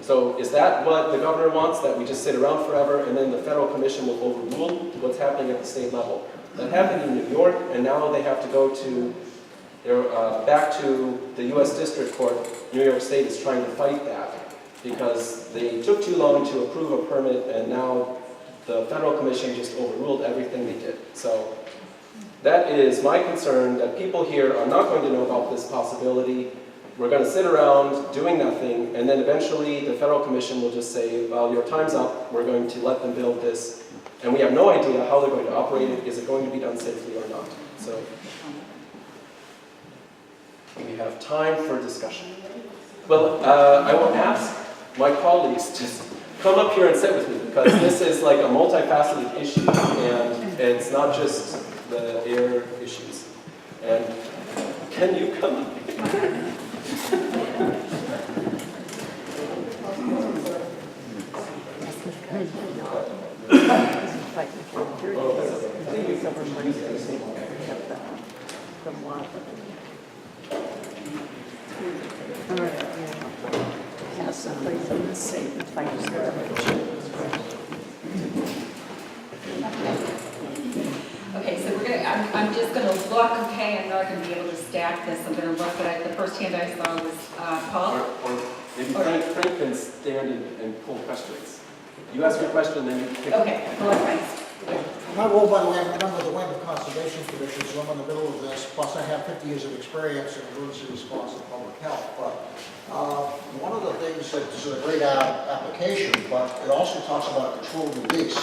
So is that what the governor wants, that we just sit around forever and then the federal commission will overrule what's happening at the state level? That happened in New York, and now they have to go to back to the U.S. District Court. New York State is trying to fight that because they took too long to approve a permit, and now the federal commission just overruled everything they did. So that is my concern, that people here are not going to know about this possibility. We're going to sit around doing nothing, and then eventually the federal commission will just say, well, your time's up, we're going to let them build this, and we have no idea how they're going to operate it. Is it going to be done safely or not? So we have time for discussion. Well, I will ask my colleagues to come up here and sit with me, because this is like a multifaceted issue, and it's not just the air issues. And can you come up? Okay, so I'm just gonna look, okay, I'm not gonna be able to stack this, I'm gonna look, but the first hand I saw was Paul. Or maybe Frank can stand and pull questions. You ask your question, then you pick up. Okay, Paul, thanks. I'm not ruled by the land, I'm a member of the Land Conservation Commission, so I'm in the middle of this, plus I have 50 years of experience in emergency response and public health. But one of the things that's a great application, but it also talks about controlled release.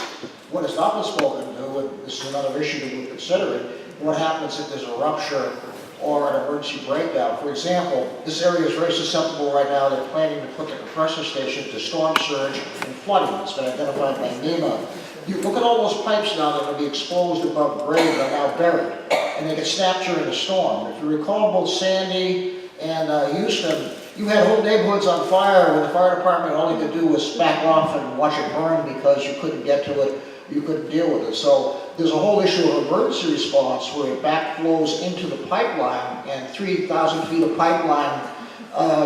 What has not been spoken to, and this is another issue that we're considering, what happens if there's a rupture or an emergency breakdown. For example, this area is very susceptible right now. They're planning to put the compressor station to storm surge and flooding. It's been identified by NEMA. You look at all those pipes now that are going to be exposed above grade and are now buried, and they get snapped during a storm. If you recall both Sandy and Houston, you had whole neighborhoods on fire where the fire department all you could do was back off and watch it burn because you couldn't get to it, you couldn't deal with it. So there's a whole issue of emergency response where it backflows into the pipeline and 3,000 feet of pipeline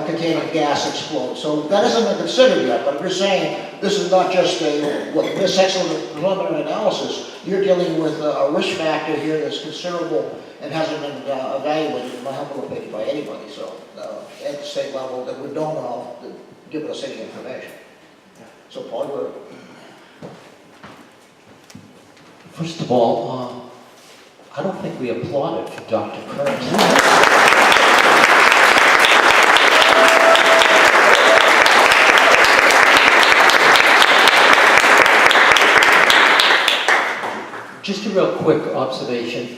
containing gas explodes. So that hasn't been considered yet, but I'm just saying this is not just this excellent preliminary analysis. You're dealing with a risk factor here that's considerable and hasn't been evaluated, in my humble opinion, by anybody. So at the state level that we don't know, giving us any information. So Paul, you're... First of all, I don't think we applauded for Dr. Kurt. Just a real quick observation.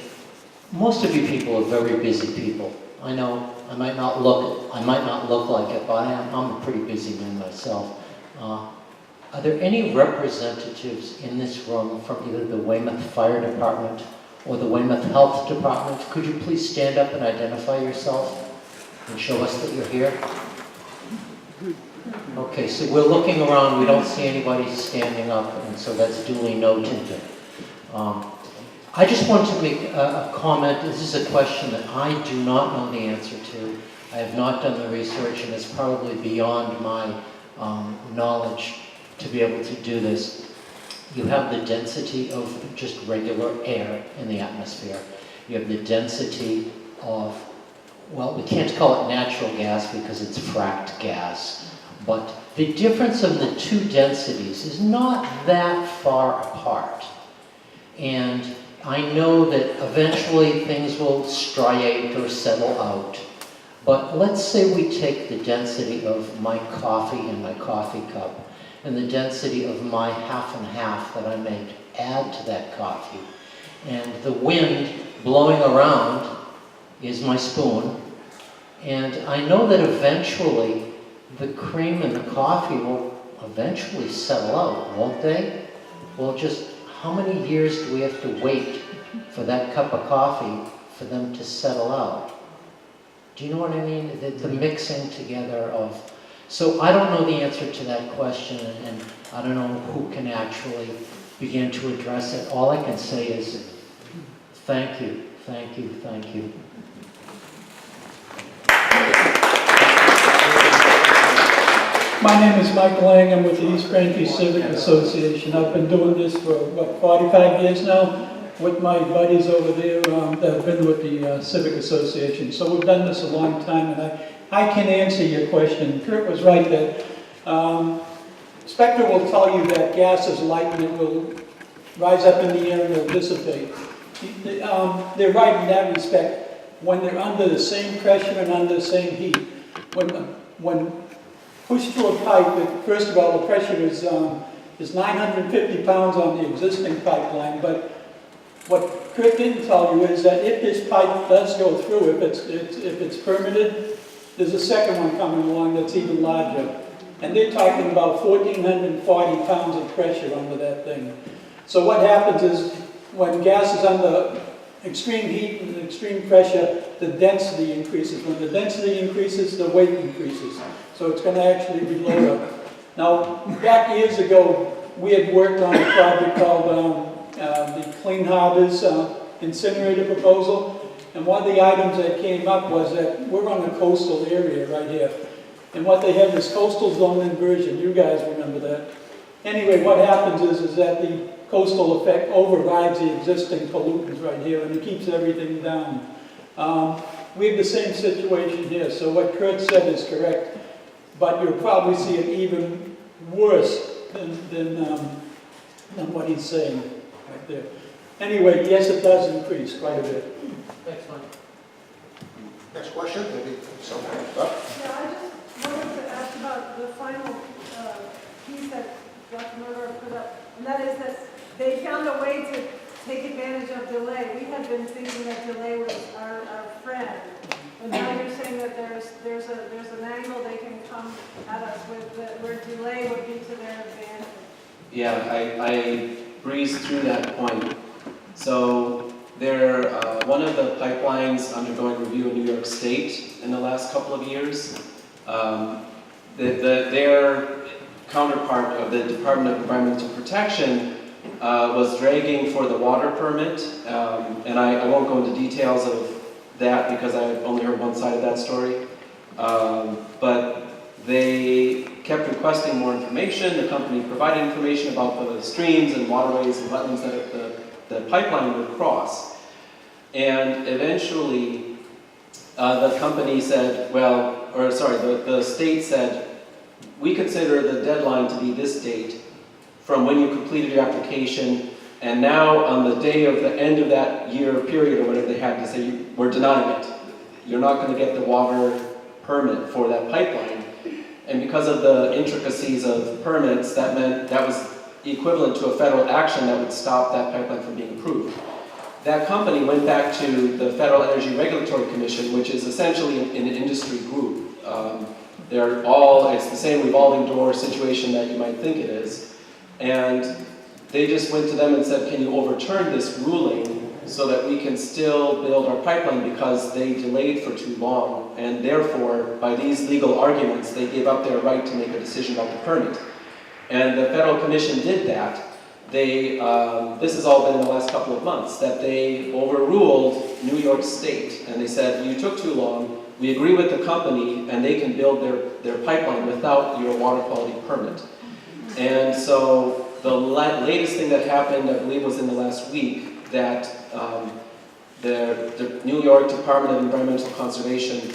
Most of you people are very busy people. I know I might not look like it, but I'm a pretty busy man myself. Are there any representatives in this room from either the Weymouth Fire Department or the Weymouth Health Department? Could you please stand up and identify yourself and show us that you're here? Okay, so we're looking around, we don't see anybody standing up, and so that's duly noted. I just want to make a comment. This is a question that I do not know the answer to. I have not done the research, and it's probably beyond my knowledge to be able to do this. You have the density of just regular air in the atmosphere. You have the density of, well, we can't call it natural gas because it's fracked gas, but the difference of the two densities is not that far apart. And I know that eventually things will striate or settle out. But let's say we take the density of my coffee in my coffee cup and the density of my half and half that I may add to that coffee. And the wind blowing around is my spoon. And I know that eventually the cream and the coffee will eventually settle out, won't they? Well, just how many years do we have to wait for that cup of coffee for them to settle out? Do you know what I mean? The mixing together of... So I don't know the answer to that question, and I don't know who can actually begin to address it. All I can say is thank you, thank you, thank you. My name is Mike Lang. I'm with the East Braintree Civic Association. I've been doing this for, 45 years now with my buddies over there that have been with the Civic Association. So we've done this a long time, and I can answer your question. Kurt was right that Spectre will tell you that gas is light and it will rise up in the air and it will dissipate. They're right in that respect. When they're under the same pressure and under the same heat, when pushed through a pipe, first of all, the pressure is 950 pounds on the existing pipeline, but what Kurt didn't tell you is that if this pipe does go through, if it's permitted, there's a second one coming along that's even larger. And they're talking about 1,440 pounds of pressure under that thing. So what happens is when gas is under extreme heat and extreme pressure, the density increases. When the density increases, the weight increases. So it's going to actually be lower. Now, back years ago, we had worked on a project called the Clean Harbors incinerator proposal. And one of the items that came up was that we're on a coastal area right here. And what they have is coastal zone inversion. You guys remember that. Anyway, what happens is that the coastal effect overrides the existing pollutants right here, and it keeps everything down. We have the same situation here, so what Kurt said is correct, but you'll probably see it even worse than what he's saying right there. Anyway, yes, it does increase quite a bit. Thanks, Mike. Next question, maybe someone up. Yeah, I just wanted to ask about the final piece that Dr. Murdoch put up, and that is that they've delay. We had been thinking that delay was our friend. But now you're saying that there's an angle they can come at us with, where delay would be to their advantage. Yeah, I breezed through that point. So they're one of the pipelines undergoing review in New York State in the last couple of years. Their counterpart of the Department of Environmental Protection was dragging for the water permit, and I won't go into details of that because I've only heard one side of that story. But they kept requesting more information. The company provided information about the streams and waterways and wetlands that the pipeline would cross. And eventually, the company said, the state said, we consider the deadline to be this date from when you completed your application, and now on the day of the end of that year period or whatever they had to say, we're denying it. You're not going to get the water permit for that pipeline. And because of the intricacies of permits, that meant that was equivalent to a federal action that would stop that pipeline from being approved. That company went back to the Federal Energy Regulatory Commission, which is essentially an industry group. It's the same revolving door situation that you might think it is. And they just went to them and said, can you overturn this ruling so that we can still build our pipeline, because they delayed for too long, and therefore, by these legal arguments, they gave up their right to make a decision about the permit. And the Federal Commission did that. This has all been in the last couple of months, that they overruled New York State, and they said, you took too long, we agree with the company, and they can build their pipeline without your water quality permit. And so the latest thing that happened, I believe, was in the last week, that the New York Department of Environmental Conservation,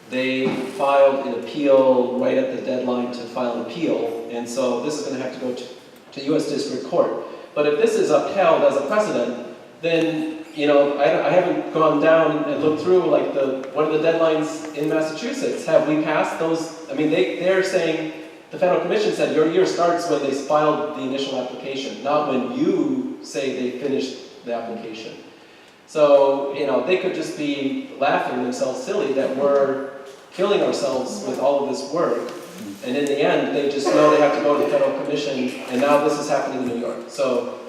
they filed an appeal right at the deadline to file an appeal, and so this is going to have to go to U.S. District Court. But if this is upheld as a precedent, then I haven't gone down and looked through what are the deadlines in Massachusetts? Have we passed those? I mean, they're saying, the Federal Commission said your year starts when they filed the initial application, not when you say they finished the application. So, they could just be laughing themselves silly that we're killing ourselves with all of this work. And in the end, they just know they have to go to the Federal Commission, and now this is happening in New York. So,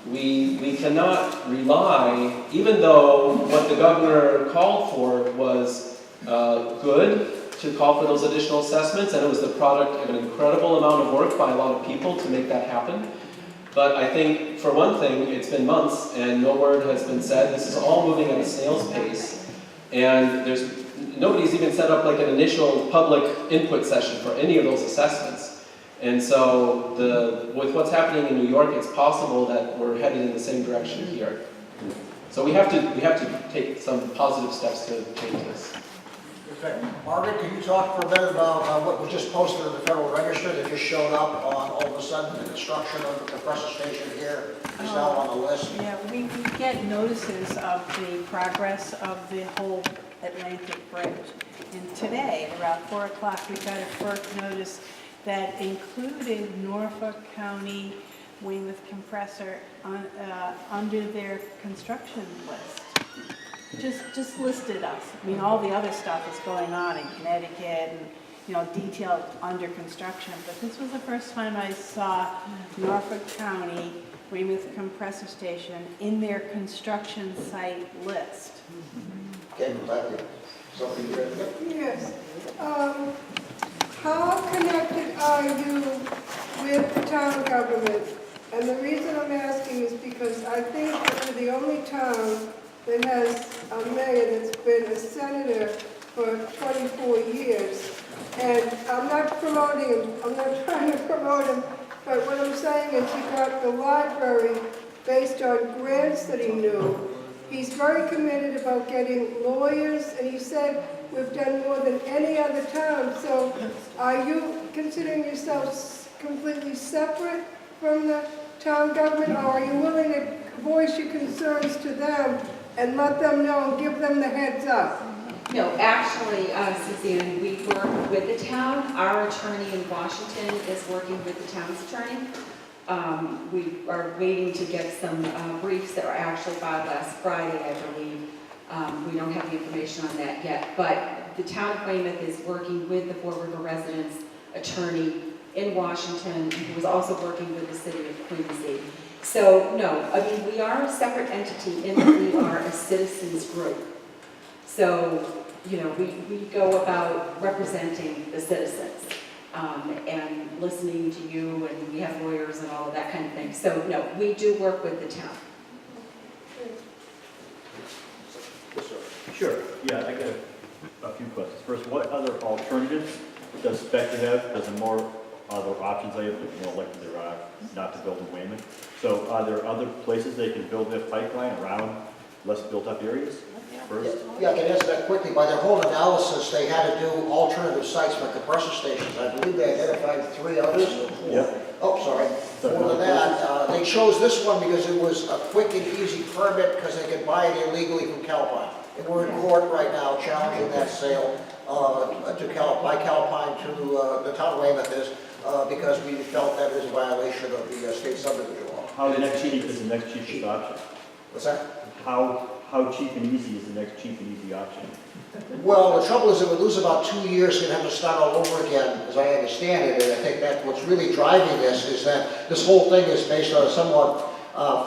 we cannot rely, even though what the governor called for was good, to call for those additional assessments, and it was the product of an incredible amount of work by a lot of people to make that happen. But I think, for one thing, it's been months and no word has been said. This is all moving at a snail's pace, and nobody's even set up an initial public input session for any of those assessments. And so with what's happening in New York, it's possible that we're headed in the same direction here. So we have to take some positive steps to change this. Okay. Margaret, can you talk for a minute about what was just posted in the Federal Register that just showed up on all of a sudden the construction of the compressor station here is now on the list? Yeah, we get notices of the progress of the whole Atlantic Bridge. And today, around 4 o'clock, we got a FERC notice that included Norfolk County Weymouth Compressor under their construction list. Just listed us. I mean, all the other stuff is going on in Connecticut and, detailed under construction. But this was the first time I saw Norfolk County Weymouth Compressor Station in their construction site list. Okay, thank you. Something here? Yes. How connected are you with the town government? And the reason I'm asking is because I think that we're the only town that has a mayor that's been a senator for 24 years. And I'm not promoting him, I'm not trying to promote him, but what I'm saying is he got the library based on grants that he knew. He's very committed about getting lawyers, and he said we've done more than any other town. So are you considering yourselves completely separate from the town government, or are you willing to voice your concerns to them and let them know and give them the heads up? No, actually, Suzanne, we work with the town. Our attorney in Washington is working with the town's attorney. We are waiting to get some briefs that were actually filed last Friday, I believe. We don't have the information on that yet, but the town of Weymouth is working with the Fore River residents attorney in Washington, who is also working with the city of Quincy. So, no, I mean, we are a separate entity in that we are a citizens group. So, you know, we go about representing the citizens and listening to you, and we have lawyers and all of that kind of thing. So, no, we do work with the town. Sure, yeah, I got a few questions. First, what other alternatives does Spectre have? Does it more other options they have, you know, like there are not to build in Weymouth? So are there other places they can build their pipeline around less built up areas first? Yeah, I can answer that quickly. By their whole analysis, they had to do alternative sites for compressor stations. I believe they identified 3 others. Yeah. Oh, sorry. Sorry, More than no, that, they chose this one because it was a quick and easy permit because they could buy it illegally from Calpine. And we're in court right now challenging that sale by Calpine to the town of Weymouth because we felt that it was a violation of the state subdivision law. How cheap is the next cheapest option? What's that? How cheap and easy is the next cheap and easy option? Well, the trouble is it would lose about 2 years and have to start all over again, as I understand it. And I think that what's really driving this is that this whole thing is based on a somewhat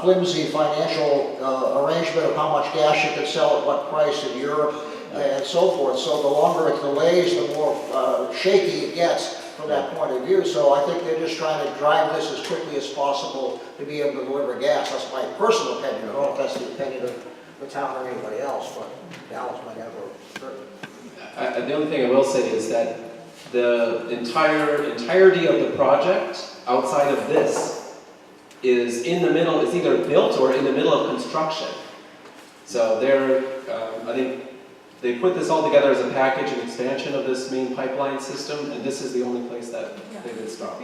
flimsy financial arrangement of how much gas you can sell at what price in Europe and so forth. So the longer it delays, the more shaky it gets from that point of view. So I think they're just trying to drive this as quickly as possible to be able to deliver gas. That's my personal opinion. I don't know if that's the opinion of the town or anybody else, but Dallas might have a... The only thing I will say is that the entirety of the project outside of this is in the middle, is either built or in the middle of construction. So I think they put this all together as a package and expansion of this main pipeline system, and this is the only place that they've installed.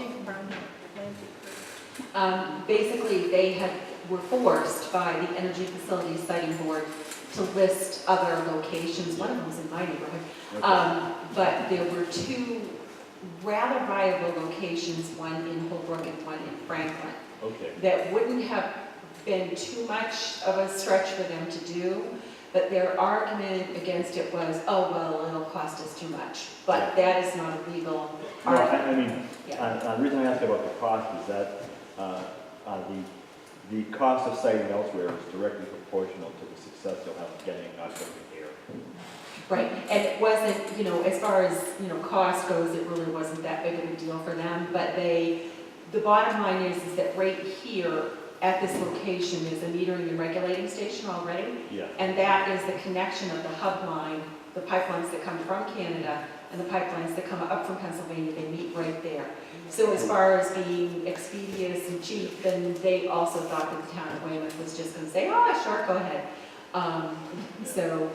Basically, they were forced by the Energy Facilities Siting Board to list other locations. One of them was in my neighborhood. But there were 2 rather viable locations, one in Holbrook and one in Franklin. Okay. That wouldn't have been too much of a stretch for them to do, but their argument against it was, oh, well, it'll cost us too much. But that is not a legal No, argument. I mean, the reason I asked about the cost is that the cost of siting elsewhere is directly proportional to the success you'll have getting out of the air. Right, and it wasn't, you know, as far as, you know, cost goes, it really wasn't that big of a deal for them, but the bottom line is that right here at this location is a metering and regulating station already. Yeah. And that is the connection of the hub line, the pipelines that come from Canada and the pipelines that come up from Pennsylvania, they meet right there. So as far as being expeditious and cheap, then they also thought that the town of Weymouth was just going to say, oh, sure, go ahead. So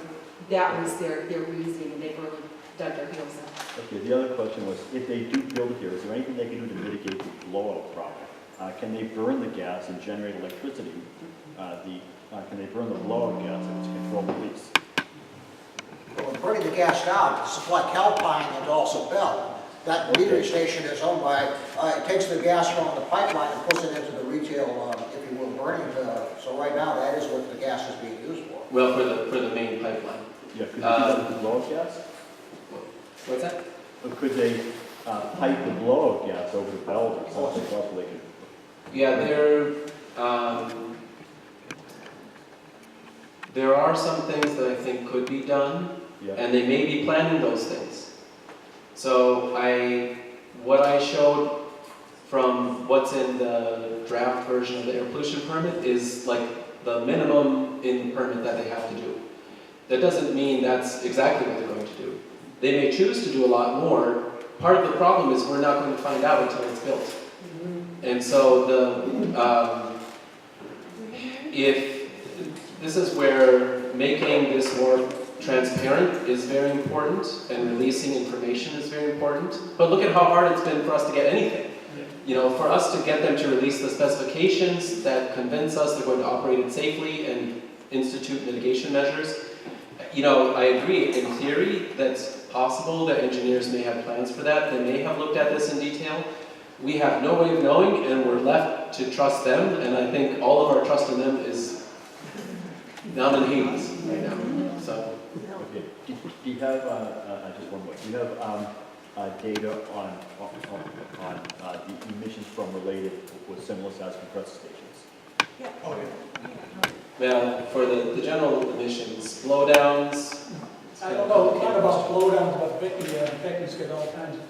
that was their reasoning, and they really dug their heels in. Okay, the other question was, if they do build here, is there anything they can do to mitigate the blowout problem? Can they burn the gas and generate electricity? Can they burn the blowout gas if it's controlled release? Well, when burning the gas down, to supply Calpine and also Bell. That metering station is owned by, it takes the gas from the pipeline and puts it into the retail, if you will, burning. So right now, that is what the gas is being used for. Well, for the main pipeline. Yeah, could they do that with the blowout gas? What's that? Or could they pipe the blowout gas over to Bell or something else where they could? Yeah, there are some things that I think could be done, Yeah. and they may be planning those things. So what I showed from what's in the draft version of the air pollution permit is like the minimum in permit that they have to do. That doesn't mean that's exactly what they're going to do. They may choose to do a lot more. Part of the problem is we're not going to find out until it's built. And so this is where making this more transparent is very important, and releasing information is very important. But look at how hard it's been for us to get anything. You know, for us to get them to release the specifications that convince us they're going to operate it safely and institute mitigation measures. You know, I agree, in theory, that's possible that engineers may have plans for that. They may have looked at this in detail. we have no way of knowing, and we're left to trust them, and I think all of our trust in them is down in Hades right now, so. Okay, do you have, just one more, do you have data on the emissions from related with similar sized compressor stations? Yeah, for the general emissions, blowdowns. I don't know, not about blowdowns, but Becky's got all kinds of.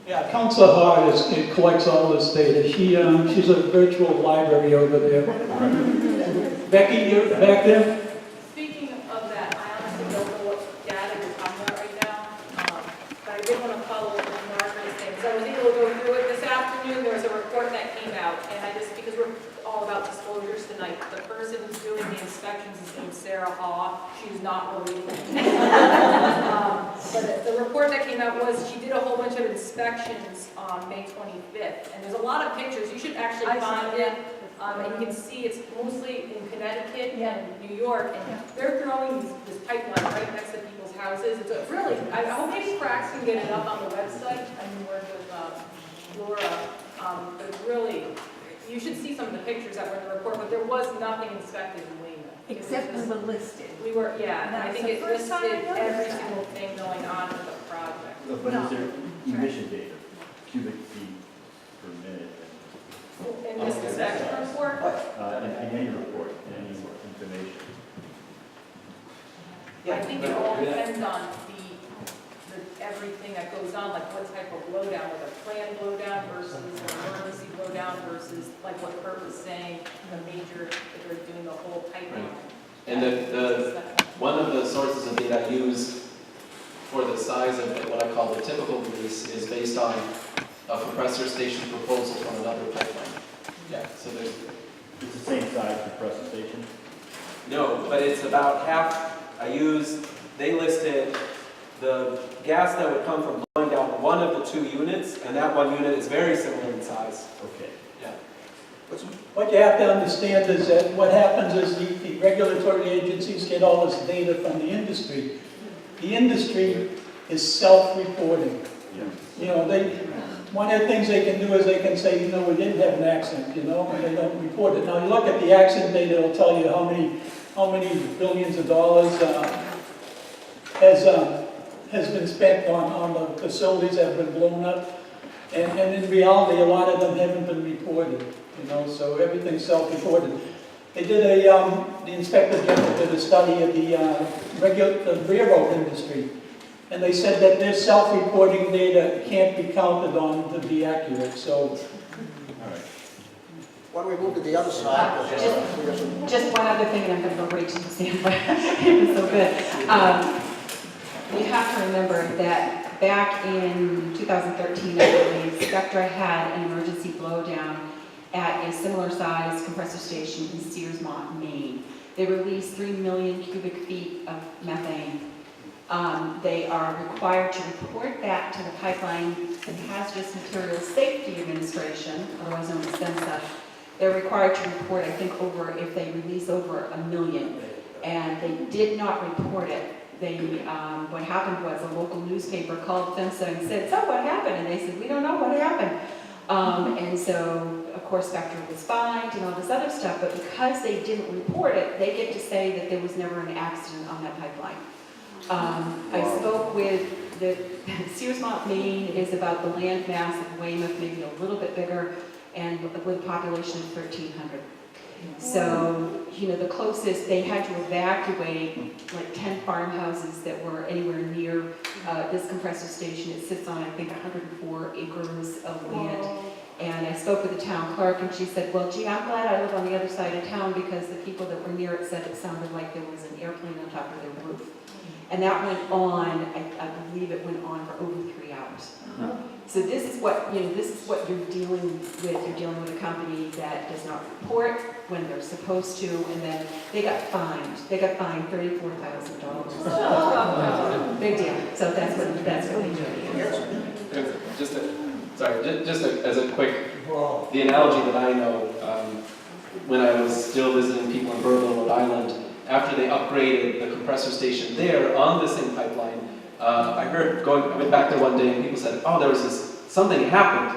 Yeah, Councilor Hart collects all this data. She's a virtual library over there. Becky, you're back there? Speaking of that, I honestly don't know what data you're talking about right now, but I did want to follow up with Margaret's thing. So I was able to go through it this afternoon. There was a report that came out, and because we're all about disclosures tonight, the person who's doing the inspections is named Sarah Haw. She's not related. But the report that came out was she did a whole bunch of inspections on May 25th, and there's a lot of pictures. You should actually find it. And you can see it's mostly in Connecticut and New York, and they're throwing this pipeline right next to people's houses. It's a really, I hope maybe FRRACS can get it up on the website. I'm working with Laura, but it's really, you should see some of the pictures that were in the report, but there was nothing inspected in Weymouth. Except we were listed. We were, yeah, and I think it That's the first listed time I noticed every that. single thing going on with the project. But is there emission data, cubic feet per minute? In this inspection report, In any report, in any information. I think it all depends on everything that goes on, like what type of blowdown, like a planned blowdown versus an emergency blowdown versus like what Kurt was saying, the major, if they're doing the whole pipeline. And one of the sources of data I use for the size of what I call the typical release is based on a compressor station proposal from another pipeline. Yeah, so there's. It's the same size compressor station? No, but it's about half. They listed the gas that would come from blowing down one of the two units, and that one unit is very similar in size. Okay. Yeah. What you have to understand is that what happens is the regulatory agencies get all this data from the industry. The industry is self-reporting. You know, one of the things they can do is they can say, we didn't have an accident, and they don't report it. Now, you look at the accident data, it'll tell you how many billions of dollars has been spent on the facilities that have been blown up. And in reality, a lot of them haven't been reported, so everything's self-reported. They did the Inspector General did a study of the railroad industry, and they said that their self-reporting data can't be counted on to be accurate, so. All right. Why don't we move to the other side? Just one other thing, and I'm going to go right to the standpoint. It was so good. We have to remember that back in 2013, I believe, Spectra had an emergency blowdown at a similar size compressor station in Searsmont, Maine. They released 3 million cubic feet of methane. They are required to report that to the Pipeline and Hazardous Materials Safety Administration, otherwise known as PHMSA. They're required to report, I think, if they release over 1 million. And they did not report it. What happened was a local newspaper called PHMSA and said, so what happened? And they said, we don't know what happened. And so, of course, Spectra was fined and all this other stuff, but because they didn't report it, they get to say that there was never an accident on that pipeline. I spoke with the Searsmont, Maine is about the land mass of Weymouth, maybe a little bit bigger, and with a population of 1,300. So, the closest, they had to evacuate like 10 farmhouses that were anywhere near this compressor station. It sits on, I think, 104 acres of land. And I spoke with the town clerk, and she said, well, gee, I'm glad I live on the other side of town because the people that were near it said it sounded like there was an airplane on top of their roof. And that went on, I believe it went on for over 3 hours. So this is what, you're dealing with. You're dealing with a company that does not report when they're supposed to, and then they got fined. They got fined $34,000. Big deal. So that's what they do. Just as a quick, the analogy that I know, when I was still visiting people in Berlin, Rhode Island, after they upgraded the compressor station there on the same pipeline, I went back there one day and people said, oh, there was this something happened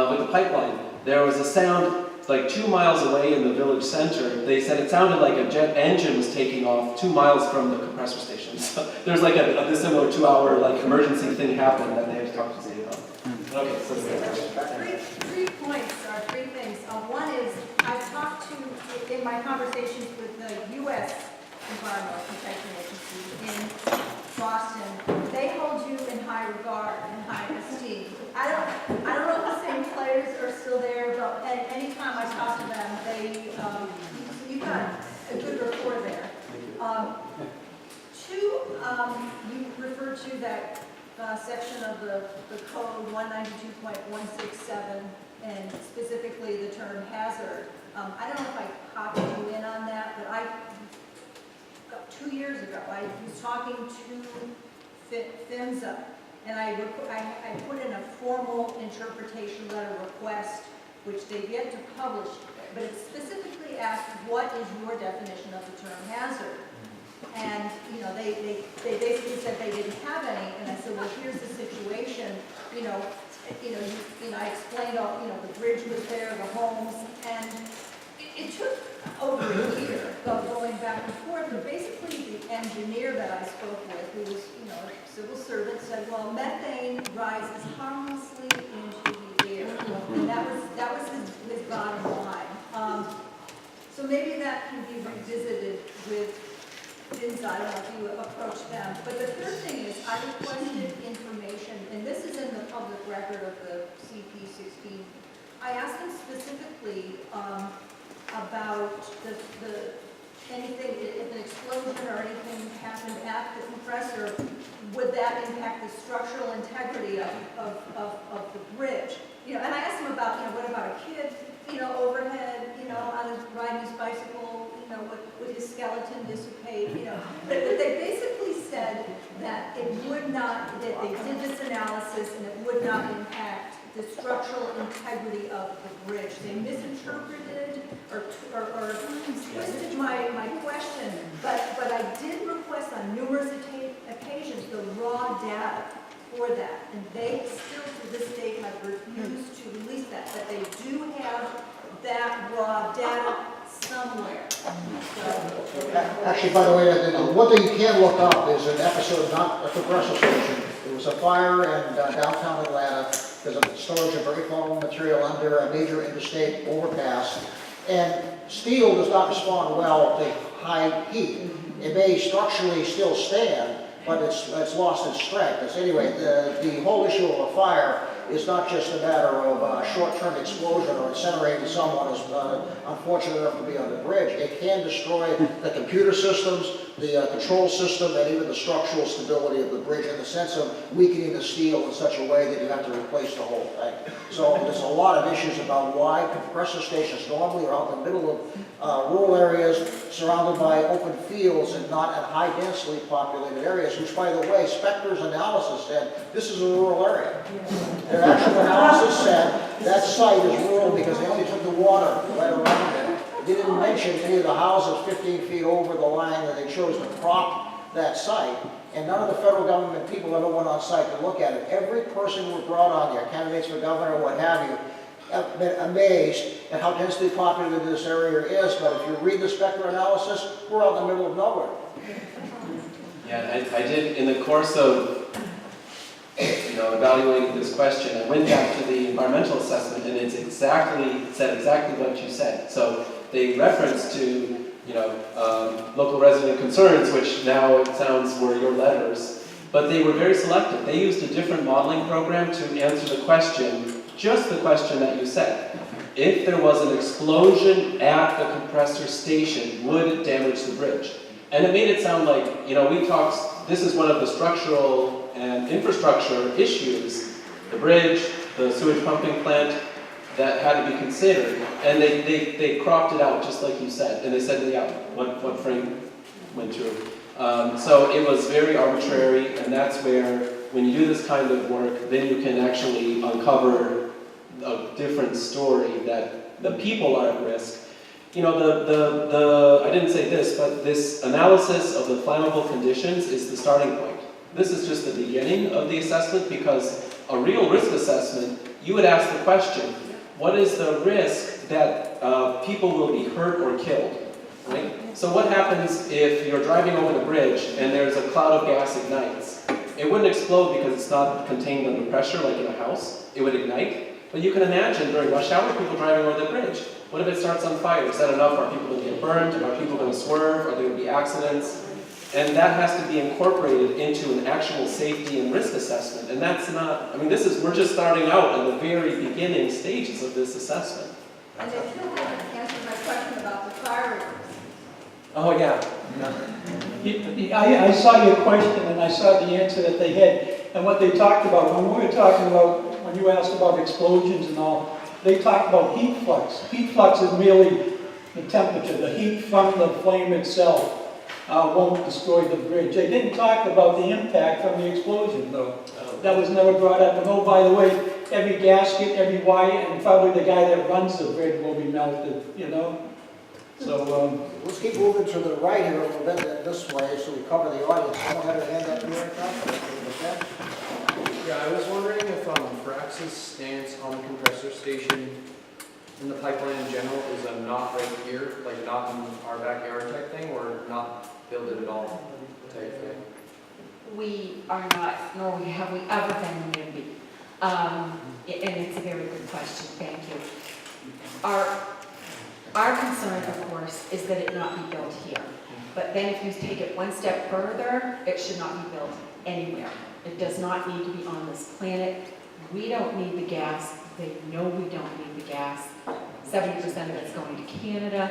with the pipeline. There was a sound like 2 miles away in the village center. They said it sounded like a jet engine was taking off 2 miles from the compressor station. So there's like a similar 2-hour like emergency thing happened that they had to talk to the state about. Okay, so Three points, or three things. One is, I've talked to, in my conversations with the U.S. Environmental Protection Agency in Boston, they hold you in high regard and high esteem. I don't know if the same players are still there, but anytime I talk to them, you've got a good rapport there. Two, you referred to that section of the code 192.167, and specifically the term hazard. I don't know if I copied you in on that, but 2 years ago, I was talking to PHMSA, and I put in a formal interpretation letter request, which they've yet to publish, but it specifically asked, what is your definition of the term hazard? And, you know, they basically said they didn't have any, and I said, well, here's the situation, I explained all, the bridge was there, the homes, and it took over a year of going back and forth, but basically the engineer that I spoke with, who was, a civil servant, said, well, methane rises harmlessly into the air, and that was his bottom line. So maybe that can be revisited with PHMSA. I don't know if you approach them. But the third thing is, I requested information, and this is in the public record of the CP16. I asked them specifically about anything, if an explosion or anything happened at the compressor, would that impact the structural integrity of the bridge? And I asked them about, what about a kid, overhead, on his riding his bicycle, would his skeleton dissipate, But they basically said that it would not, that they did this analysis and it would not impact the structural integrity of the bridge. They misinterpreted or twisted my question, but I did request on numerous occasions the raw data for that, and they still to this date have refused to release that, but they do have that raw data somewhere. Actually, by the way, the one thing you can look up is an episode, not a compressor station. It was a fire in downtown Atlanta because of the storage of very flammable material under a major interstate overpass. And steel does not respond well to high heat. It may structurally still stand, but it's lost its strength. Anyway, the whole issue of a fire is not just a matter of a short-term explosion or incinerating someone who's unfortunate enough to be on the bridge. It can destroy the computer systems, the control system, and even the structural stability of the bridge in the sense of weakening the steel in such a way that you have to replace the whole thing. So there's a lot of issues about why compressor stations normally are out in the middle of rural areas surrounded by open fields and not in high densely populated areas, which, by the way, Spector's analysis said this is a rural area. Their actual analysis said that site is rural because they only took the water right around it. They didn't mention any of the houses 15 feet over the line that they chose to prop that site. And none of the federal government people ever went on site to look at it. Every person who was brought on there, candidates for governor, what have you, have been amazed at how densely populated this area is. But if you read the Spector analysis, we're out in the middle of nowhere. Yeah, I did, in the course of evaluating this question, I went back to the environmental assessment, and it said exactly what you said. So they referenced to local resident concerns, which now it sounds were your letters, but they were very selective. They used a different modeling program to answer the question, just the question that you said. If there was an explosion at the compressor station, would it damage the bridge? And it made it sound like, we talked, this is one of the structural and infrastructure issues, the bridge, the sewage pumping plant, that had to be considered. And they cropped it out, just like you said. And they said, yeah, what frame went through. So it was very arbitrary, and that's where, when you do this kind of work, then you can actually uncover a different story that the people are at risk. I didn't say this, but this analysis of the flammable conditions is the starting point. This is just the beginning of the assessment, because a real risk assessment, you would ask the question, what is the risk that people will be hurt or killed, right? So what happens if you're driving over the bridge and there's a cloud of gas ignites? It wouldn't explode because it's not contained under pressure like in a house. It would ignite. But you can imagine during rush hour, people driving over the bridge. What if it starts on fire? Is that enough? Are people going to get burned? Are people going to swerve? Are there going to be accidents? And that has to be incorporated into an actual safety and risk assessment. And that's not, I mean, we're just starting out in the very beginning stages of this assessment. And they still haven't answered my question about the fire risk. Oh, yeah. I saw your question and I saw the answer that they had. And what they talked about, when we were talking about, when you asked about explosions and all, they talked about heat flux. Heat flux is merely the temperature, the heat from the flame itself. Won't destroy the bridge. They didn't talk about the impact from the explosion, though. That was never brought up. And oh, by the way, every gasket, every wire, and probably the guy that runs the bridge will be melted, you know? So, Let's keep moving to the right here a little bit, this way, so we cover the audience. Someone had a hand up here, Yeah, I was wondering if FRRACS's stance on the compressor station in the pipeline in general is a not right here, like not in our backyard type thing, or not build it at all type thing? We are not, nor have we ever been NIMBY. And it's a very good question, thank you. Our concern, of course, is that it not be built here. But then if you take it one step further, it should not be built anywhere. It does not need to be on this planet. We don't need the gas. They know we don't need the gas. 70% of it's going to Canada.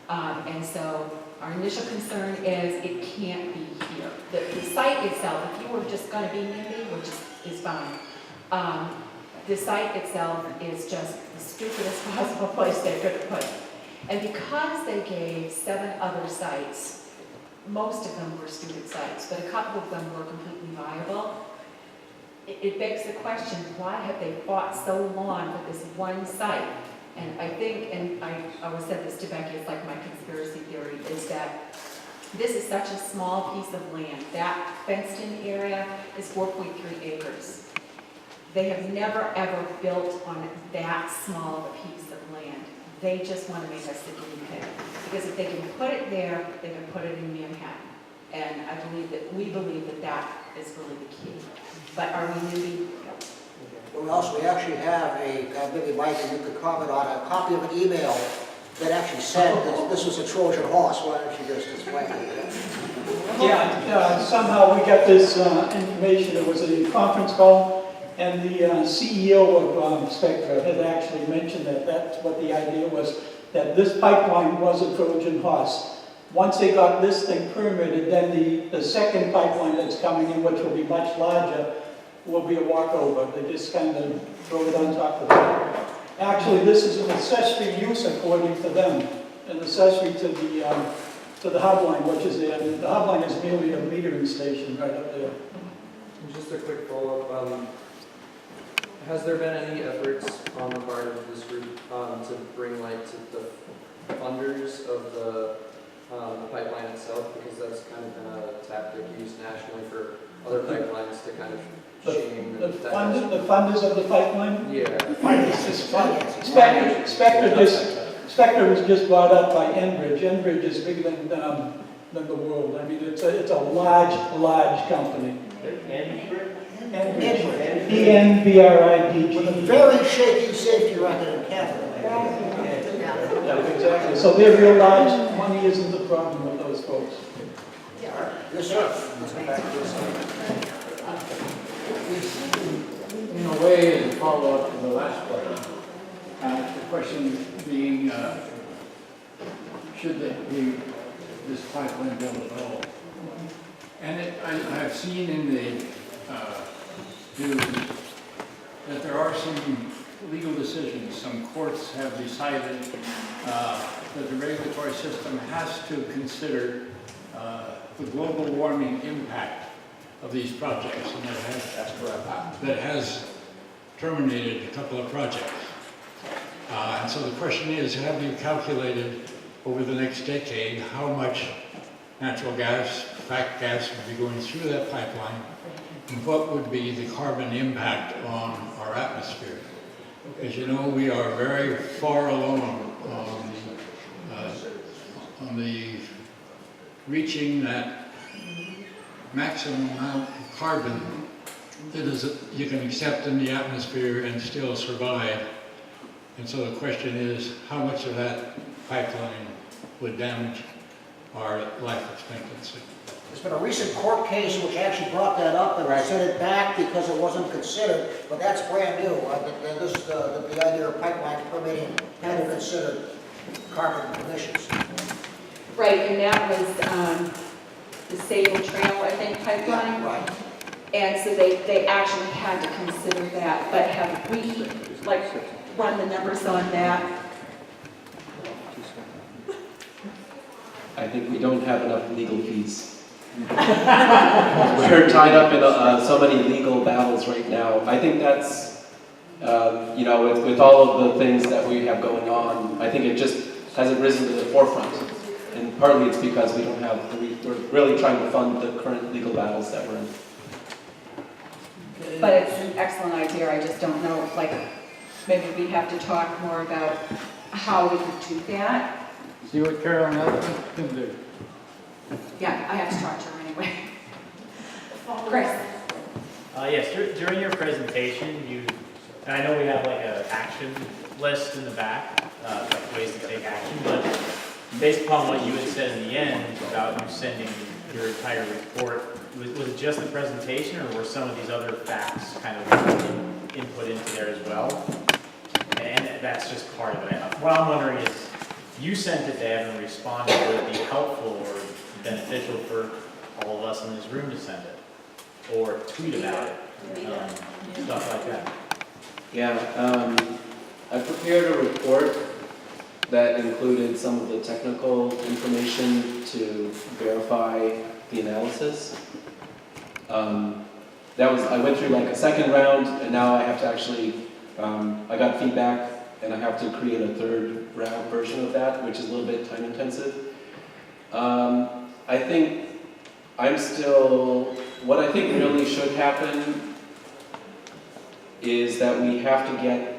And so our initial concern is it can't be here. The site itself, if you were just going to be NIMBY, which is fine, the site itself is just the stupidest possible place they could have put it. And because they gave 7 other sites, most of them were stupid sites, but a couple of them were completely viable, it begs the question, why have they fought so long for this one site? And I think, and I always said this to Becky, it's like my conspiracy theory, is that this is such a small piece of land. That fenced-in area is 4.3 acres. They have never, ever built on that small of a piece of land. They just want to make us the guinea pig. Because if they can put it there, they can put it in Manhattan. And we believe that that is really the key. But are we NIMBY? Well, we actually have maybe Mike, and you could comment on a copy of an email that actually said this was a Trojan horse. Why don't you just explain it? yeah, somehow we got this information. It was a conference call, and the CEO of Spectra had actually mentioned that that's what the idea was, that this pipeline was a Trojan horse. Once they got this thing permitted, then the second pipeline that's coming in, which will be much larger, will be a walkover. They just kind of throw it on top of it. Actually, this is an accessory use according to them, an accessory to the hub line, which is there. The hub line is merely a metering station right up there. Just a quick follow-up. Has there been any efforts on the part of this group to bring light to the funders of the pipeline itself? Because that's kind of been a tactic used nationally for other pipelines to kind of shame The funders of the pipeline? Yeah. Spectra was just brought up by Enbridge. Enbridge is bigger than the world. I mean, it's a large company. Enbridge. ENBRIDG. With a very shaky safety record in Canada. Yeah, exactly. So they're real large. Money isn't the problem with those folks. Yes, sir. Let's go back to this side. In a way, as a follow-up to the last question, the question being, should this pipeline built at all? And I've seen in the news that there are some legal decisions. Some courts have decided that the regulatory system has to consider the global warming impact of these projects, and that has terminated a couple of projects. And so the question is, have you calculated over the next decade how much natural gas, frac gas, will be going through that pipeline, what would be the carbon impact on our atmosphere. As you know, we are very far along on the reaching that maximum amount of carbon that you can accept in the atmosphere and still survive. And so the question is, how much of that pipeline would damage our life expectancy? There's been a recent court case which actually brought that up and sent it back because it wasn't considered, but that's brand new. The idea of pipeline permitting had to consider carbon emissions. Right, and that was the Sable Trail, I think, pipeline. Right. And so they actually had to consider that, but have we, like, run the numbers on that? I think we don't have enough legal fees. We're tied up in so many legal battles right now. I think that's, with all of the things that we have going on, I think it just hasn't risen to the forefront. And partly it's because we don't have, we're really trying to fund the current legal battles that we're in. But it's an excellent idea, I just don't know, like, maybe we have to talk more about how we could do that. See what Carol Nelson can do. Yeah, I have to talk to her anyway. Chris? Yes, during your presentation, and I know we have like an action list in the back, like ways to take action, but based upon what you had said in the end about you sending your entire report, was it just the presentation, or were some of these other facts kind of input into there as well? And that's just part of it. What I'm wondering is, you sent it to Evan, responded, would it be helpful or beneficial for all of us in this room to send it? Or tweet about it, stuff like that. Yeah, I prepared a report that included some of the technical information to verify the analysis. I went through like a second round, and now I have to actually, I got feedback, and I have to create a third round version of that, which is a little bit time intensive. I think what I think really should happen is that we have to get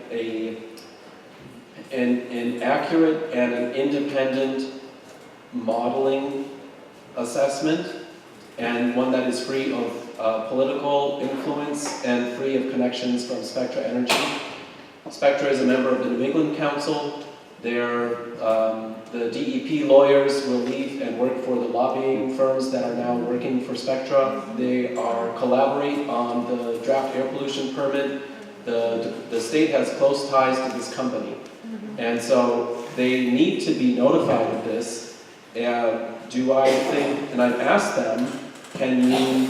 an accurate and an independent modeling assessment, and one that is free of political influence and free of connections from Spectra Energy. Spectra is a member of the New England Council. The DEP lawyers will leave and work for the lobbying firms that are now working for Spectra. They collaborate on the draft air pollution permit. The state has close ties to this company. And so they need to be notified of this. Do I think, and I've asked them, can you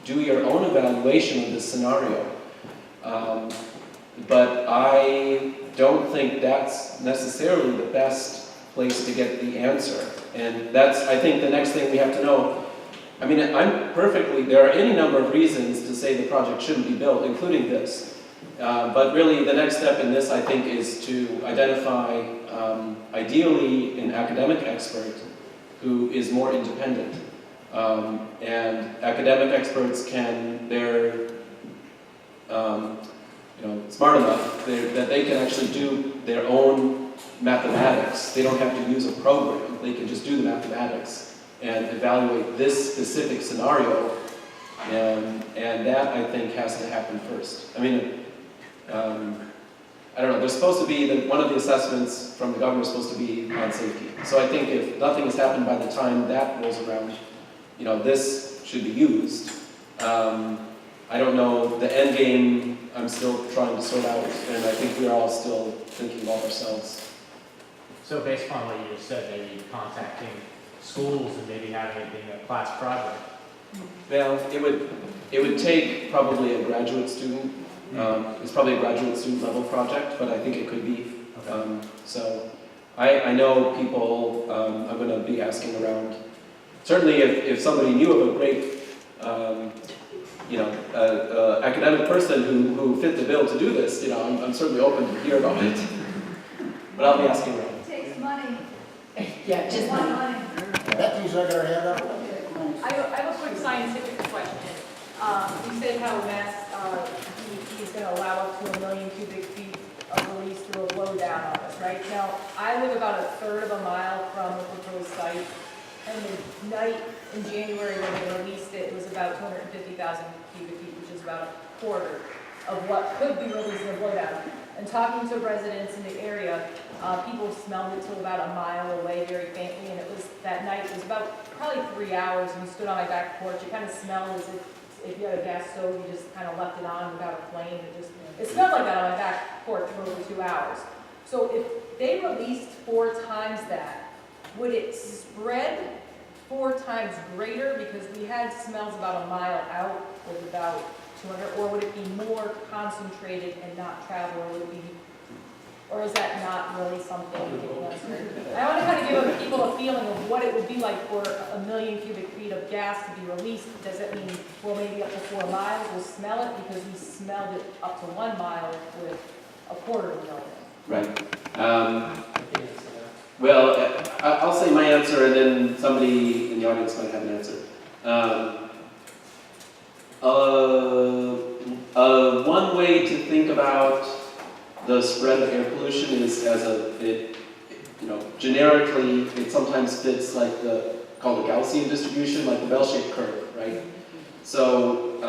do your own evaluation of this scenario? But I don't think that's necessarily the best place to get the answer. And that's, I think, the next thing we have to know. I mean, there are any number of reasons to say the project shouldn't be built, including this. But really, the next step in this, I think, is to identify, ideally, an academic expert who is more independent. And academic experts they're smart enough that they can actually do their own mathematics. They don't have to use a program. They can just do the mathematics and evaluate this specific scenario. And that, I think, has to happen first. I mean, I don't know, there's supposed to be, one of the assessments from the government is supposed to be on safety. So I think if nothing has happened by the time that rolls around, this should be used. I don't know, the end game, I'm still trying to sort out, and I think we're all still thinking about ourselves. So based upon what you just said, maybe contacting schools and maybe having it being a class project. Well, it would take probably a graduate student. It's probably a graduate student level project, but I think it could be. Okay. So I know people, I'm going to be asking around. Certainly if somebody knew of a great academic person who fit the bill to do this, I'm certainly open to hear about it. But I'll be asking around. It takes money. Yeah, just Money. Becky's not gonna hand up. I have a quick scientific question. You said how he's going to allow up to 1 million cubic feet of release through a blowdown on us, right? Now, I live about a third of a mile from the proposed site, and the night in January when they released it, it was about 250,000 cubic feet, which is about a quarter of what could be released in a blowdown. And talking to residents in the area, people smelled it till about a mile away very faintly, and it was, that night, it was about probably 3 hours, and we stood on my back porch. It kind of smelled as if you had a gas stove, you just kind of left it on without a flame. It smelled like that on my back porch for over 2 hours. So if they released 4 times that, would it spread 4 times greater? Because we had smells about a mile out with about 200, or would it be more concentrated and not travel, or would it be, or is that not really something you can answer? I want to kind of give people a feeling of what it would be like for 1 million cubic feet of gas to be released. Does it mean, well, maybe up to 4 miles we'll smell it, because we smelled it up to 1 mile with a quarter of a million? Right. Well, I'll say my answer, and then somebody in the audience might have an answer. One way to think about the spread of air pollution is as generically, it sometimes fits like called the Gaussian distribution, like the bell-shaped curve, right? So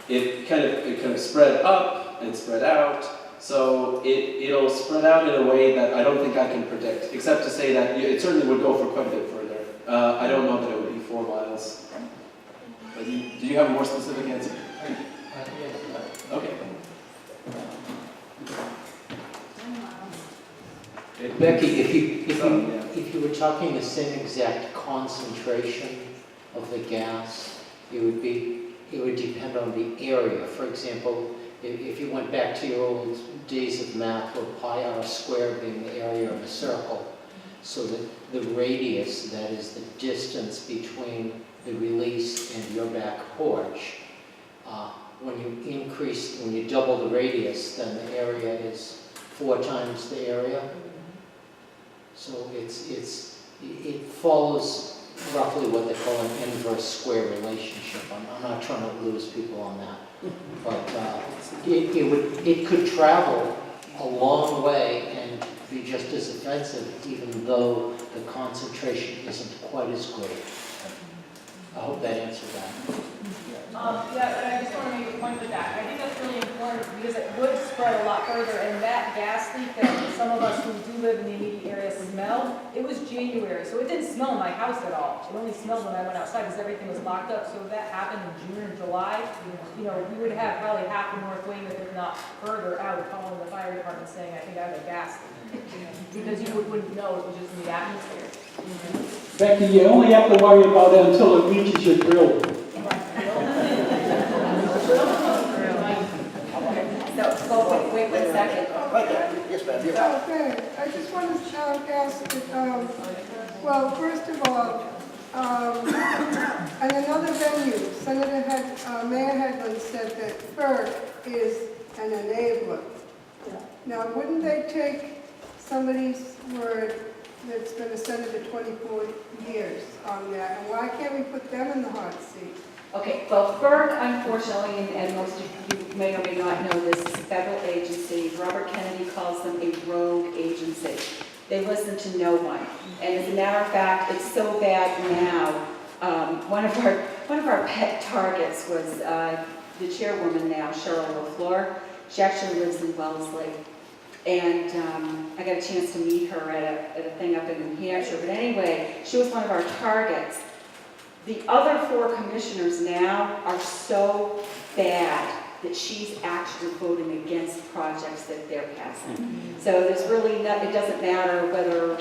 it kind of spread up and spread out. So it'll spread out in a way that I don't think I can predict, except to say that it certainly would go for quite a bit further. I don't know that it would be 4 miles. But do you have a more specific answer? Okay. Becky, if you were talking the same exact concentration of the gas, it would depend on the area. For example, if you went back to your old days of math, where pi r squared being the area of a circle, so that the radius, that is the distance between the release and your back porch, when you double the radius, then the area is 4 times the area. So it follows roughly what they call an inverse square relationship. I'm not trying to lose people on that, but it could travel a long way and be just as offensive, even though the concentration isn't quite as great. I hope that answered that. Yeah, and I just want to make a point with that. I think that's really important, because it would spread a lot further, and that gas leak that some of us who do live in the immediate area smelled, it was January, so it didn't smell in my house at all. It only smelled when I went outside, because everything was locked up. So if that happened in June or July, we would have probably half of North Weymouth, if not further out, calling the fire department saying, I think I have a gas leak. Because you wouldn't know, it was just in the atmosphere. Becky, you only have to worry about it until it reaches your grill. So, wait 1 second. Right there. Yes, ma'am. You're right. Okay, I just want to ask, well, first of all, at another venue, Mayor Headland said that FRRACS is an enabler. Now, wouldn't they take somebody's word that's been a senator 24 years on that, and why can't we put them in the hot seat? Okay, well, FERC, unfortunately, and most of you may or may not know this, is a federal agency. Robert Kennedy calls them a rogue agency. They listen to no one. And as a matter of fact, it's so bad now. One of our pet targets was the chairwoman now, Cheryl LaFleur. She actually lives in Wellesley. And I got a chance to meet her at a thing up in New Hampshire. But anyway, she was one of our targets. The other 4 commissioners now are so bad that she's actually voting against projects that they're passing. So there's really it doesn't matter whether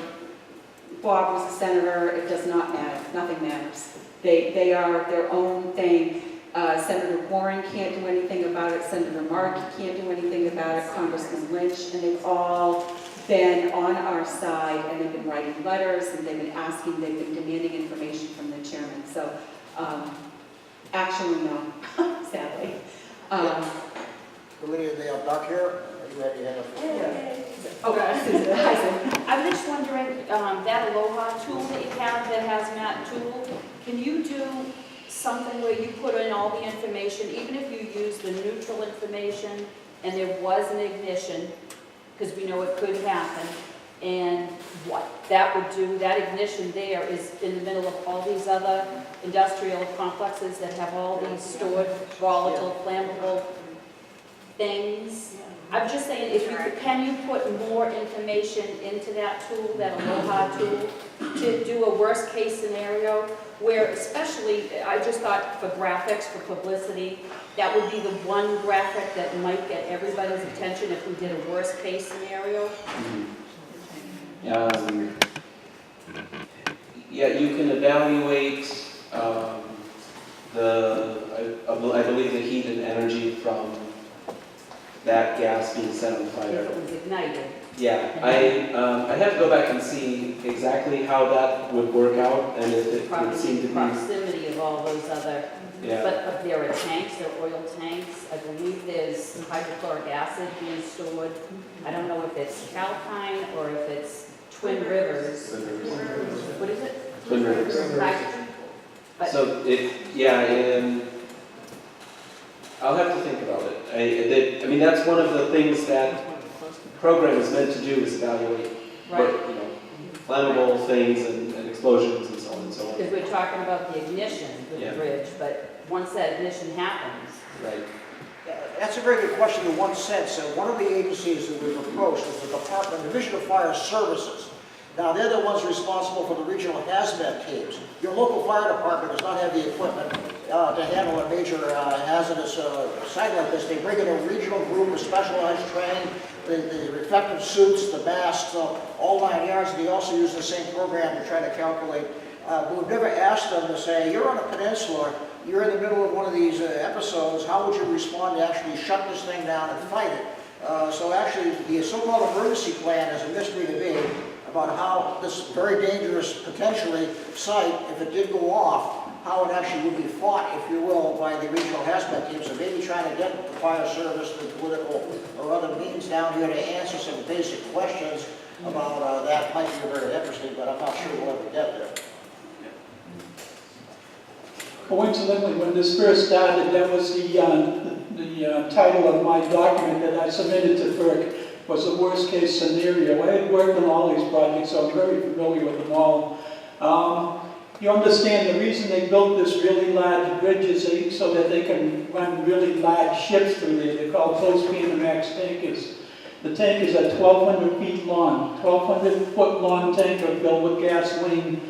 Bob was a senator, it does not matter, nothing matters. They are their own thing. Senator Warren can't do anything about it, Senator Markey can't do anything about it, Congressman Lynch, and they've all been on our side, and they've been writing letters, and they've been demanding information from the chairman. So, actually, no, sadly. Do any of the dark hair? Are you ready to have a... Okay, Susan. Hi, Susan. I'm just wondering, that Aloha tool that you have, that hazmat tool, can you do something where you put in all the information, even if you use the neutral information and there was an ignition, because we know it could happen, and what that would do, that ignition there is in the middle of all these other industrial complexes that have all these stored volatile, flammable things. I'm just saying, if you can you put more information into that tool, that Aloha tool, to do a worst case scenario, where especially, I just thought for graphics, for publicity, that would be the one graphic that might get everybody's attention if we did a worst case scenario. Yeah, you can evaluate I believe the heat and energy from that gas being set on fire. If it was ignited. Yeah, I have to go back and see exactly how that would work out, and if it would seem to be. Proximity of all those other, Yeah. but there are tanks, there are oil tanks. I believe there's hydrochloric acid being stored. I don't know if it's Calpine or if it's Twin Rivers. What is it? Twin Rivers. Hydrogen? But- So and I'll have to think about it. I mean, that's one of the things that program is meant to do, is evaluate Right. flammable things and explosions and so on and so on. Because we're talking about the ignition with Yeah. the bridge, but once that ignition happens, Right. That's a very good question in one sense. One of the agencies that we've approached is the Division of Fire Services. Now, they're the ones responsible for the regional hazmat teams. Your local fire department does not have the equipment to handle a major hazardous site like this. They bring in a regional group of specialized trained, the reflective suits, the masks, all 9 yards. They also use the same program to try to calculate. But we've never asked them to say, you're on a peninsula, you're in the middle of one of these episodes, how would you respond to actually shut this thing down and fight it? So actually, the so-called emergency plan is a mystery to me about how this very dangerous, potentially, site, if it did go off, how it actually would be fought, if you will, by the regional hazmat teams. So maybe trying to get the fire service, the political or other means down here to answer some basic questions about that might be very interesting, but I'm not sure we'll ever get there. Coincidentally, when this first started, that was the title of my document that I submitted to FERC, was the worst case scenario. I had worked on all these projects, so I'm very familiar with them all. You understand the reason they built this really large bridge is so that they can run really large ships through there. They're called post-Panamax tankers. The tankers are 1,200 feet long, 1,200-foot long tanker filled with gasoline.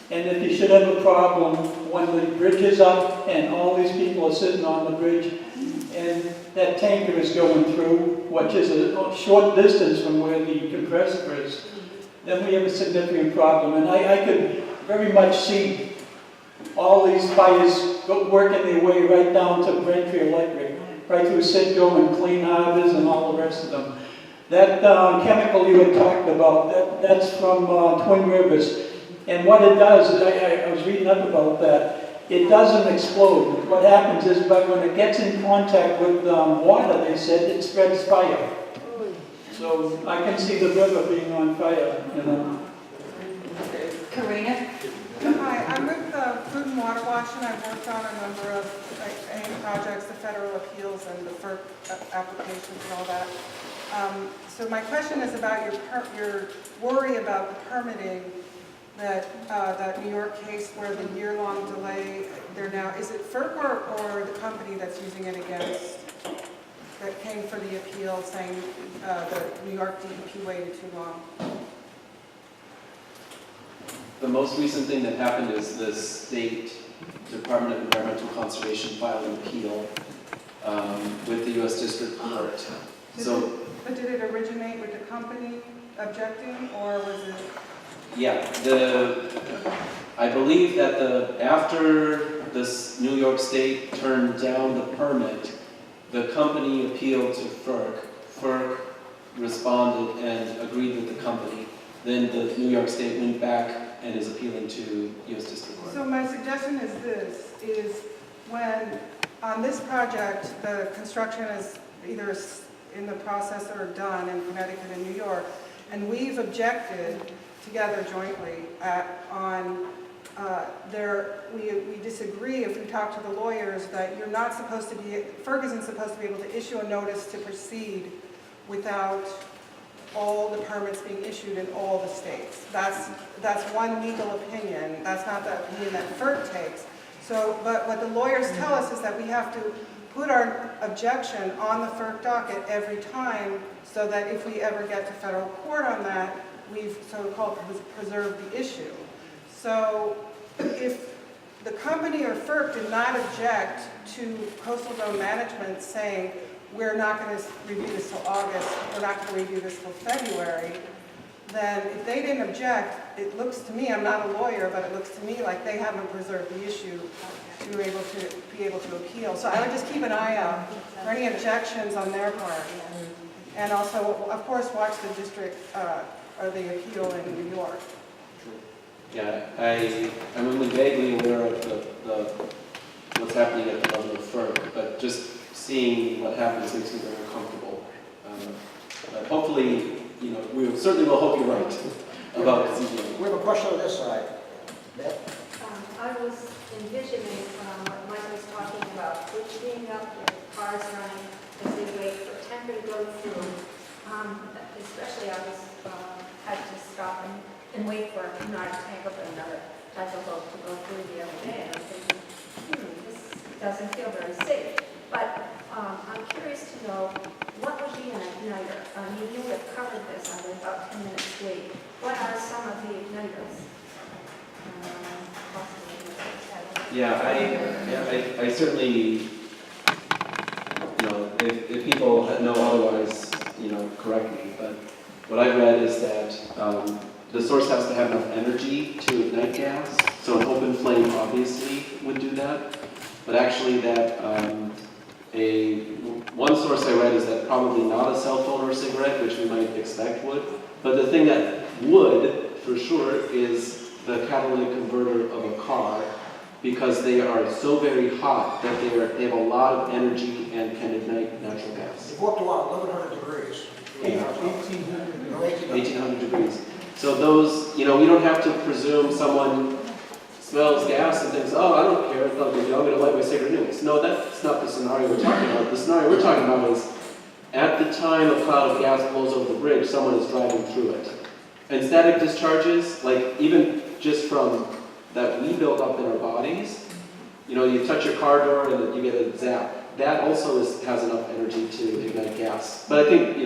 And if you should have a problem, when the bridge is up and all these people are sitting on the bridge and that tanker is going through, which is a short distance from where the compressor is, then we have a significant problem. And I could very much see all these fires working their way right down to Braintree Electric, right through Citgo and Clean Harbors and all the rest of them. That chemical you had talked about, that's from Twin Rivers. And what it does, I was reading up about that, it doesn't explode. What happens is, but when it gets in contact with water, they said, it spreads fire. So I can see the river being on fire, you know. Karina? Hi, I'm with the Food and Water Watch, and I've worked on a number of AIM projects, the federal appeals and the FERC applications and all that. So my question is about your worry about the permitting, that New York case where the year-long delay, is it FERC or the company that's using it against, that came for the appeal saying the New York DEP waited too long? The most recent thing that happened is the State Department of Environmental Conservation filed an appeal with the U.S. District Court. But did it originate with the company objecting, or was it? Yeah, I believe that after this New York State turned down the permit, the company appealed to FERC. FERC responded and agreed with the company. Then the New York State went back and is appealing to U.S. District Court. So my suggestion is this, is when on this project, the construction is either in the process or done in Connecticut and New York, and we've objected together jointly on we disagree if we talk to the lawyers that you're not supposed to be, FERC isn't supposed to be able to issue a notice to proceed without all the permits being issued in all the states. That's one legal opinion. That's not the opinion that FERC takes. So, but what the lawyers tell us is that we have to put our objection on the FERC docket every time so that if we ever get to federal court on that, we've so-called preserved the issue. So if the company or FERC did not object to coastal zone management saying, we're not going to review this till August, we're not going to review this till February, then if they didn't object, it looks to me, I'm not a lawyer, but it looks to me like they haven't preserved the issue to be able to appeal. So I would just keep an eye out for any objections on their part. And also, of course, watch the district or the appeal in New York. Yeah, I'm only vaguely aware of what's happening at the level of FERC, but just seeing what happens makes me very uncomfortable. But hopefully, we certainly will hope you're right about CGM. We have a question on this side. I was envisioning what Mike was talking about, which being up with cars running as they wait for a tanker to go through. Especially I had to stop and wait for not a tanker but another type of boat to go through the other day. And I'm thinking, this doesn't feel very safe. But I'm curious to know, what would be an igniter? I mean, you would have covered this on about 10 minutes late. What are some of the igniters? Yeah, I certainly, if people know otherwise, correct me, but what I read is that the source has to have enough energy to ignite gas, so an open flame obviously would do that, but actually that one source I read is that probably not a cell phone or a cigarette, which we might expect would, but the thing that would, for sure, is the catalytic converter of a car, because they are so very hot that they have a lot of energy and can ignite natural gas. They go up to 1,100 degrees. 1,800 degrees. So those, we don't have to presume someone smells gas and thinks, oh, I don't care, it's not a big deal, I'm going to light my cigarette anyways. No, that's not the scenario we're talking about. The scenario we're talking about is, at the time a cloud of gas blows over the bridge, someone is driving through it. And static discharges, like even just from that we build up in our bodies, you touch your car door and you get a zap. That also has enough energy to ignite gas. But I think,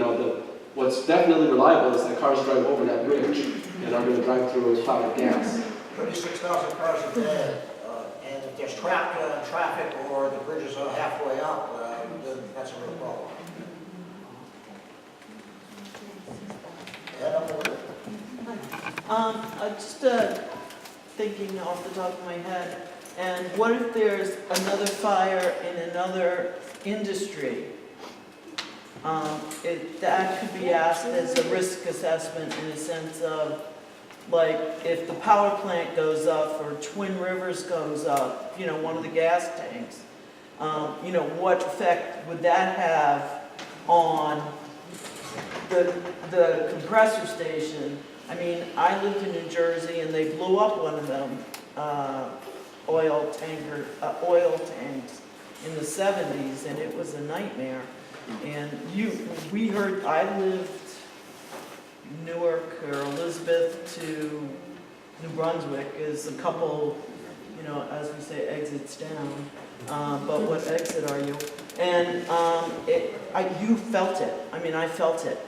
what's definitely reliable is that cars drive over that bridge and are going to drive through a cloud of gas. 36,000 cars a day, and if there's trapped traffic or the bridge is halfway up, then that's a real problem. Just thinking off the top of my head, and what if there's another fire in another industry? That could be asked as a risk assessment in the sense of, like, if the power plant goes up or Twin Rivers goes up, one of the gas tanks, what effect would that have on the compressor station? I mean, I lived in New Jersey and they blew up one of them oil tanks in the 70s, and it was a nightmare. And I lived Newark or Elizabeth to New Brunswick is a couple, as we say, exits down. But what exit are you? And you felt it. I mean, I felt it.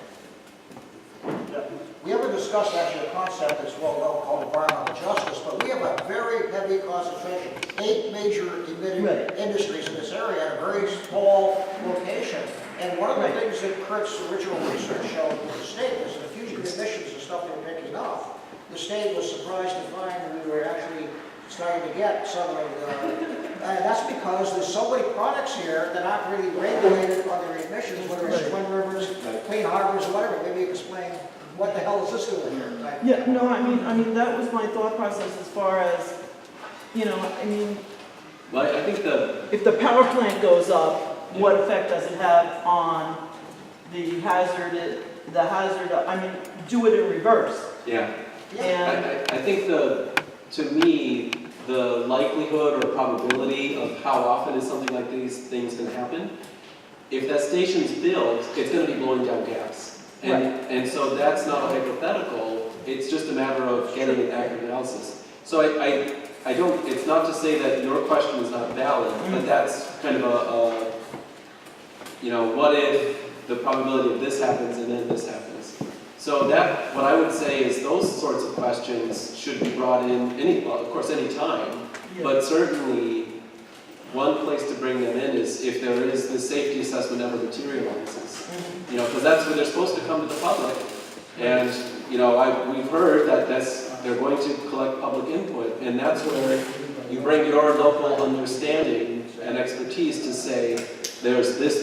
We haven't discussed actually a concept that's well known called environmental justice, but we have a very heavy concentration, 8 major emitting industries in this area at a very small location. And one of the things that Kurt's original research showed with the state was the fugitive emissions and stuff they were picking up. The state was surprised to find that we were actually starting to get some of and that's because there's so many products here that aren't really regulated on their emissions, whether it's Twin Rivers, Clean Harbors, or whatever. Maybe explain what the hell is this doing here? Yeah, no, I mean that was my thought process as far as, Well, I think if the power plant goes up, what effect does it have on the hazard, do it in reverse. Yeah. And I think to me, the likelihood or probability of how often is something like these things going to happen, if that station's built, it's going to be blowing down gas. And so that's not a hypothetical, it's just a matter of getting an accurate analysis. So I don't, it's not to say that your question is not valid, but that's kind of a you know, what if the probability of this happens and then this happens? So that, what I would say is those sorts of questions should be brought in well, of course, any time, but certainly one place to bring them in is if there is the safety assessment ever materializes. You know, because that's when they're supposed to come to the public. And, you know, we've heard that they're going to collect public input, and that's where you bring your local understanding and expertise to say, there's this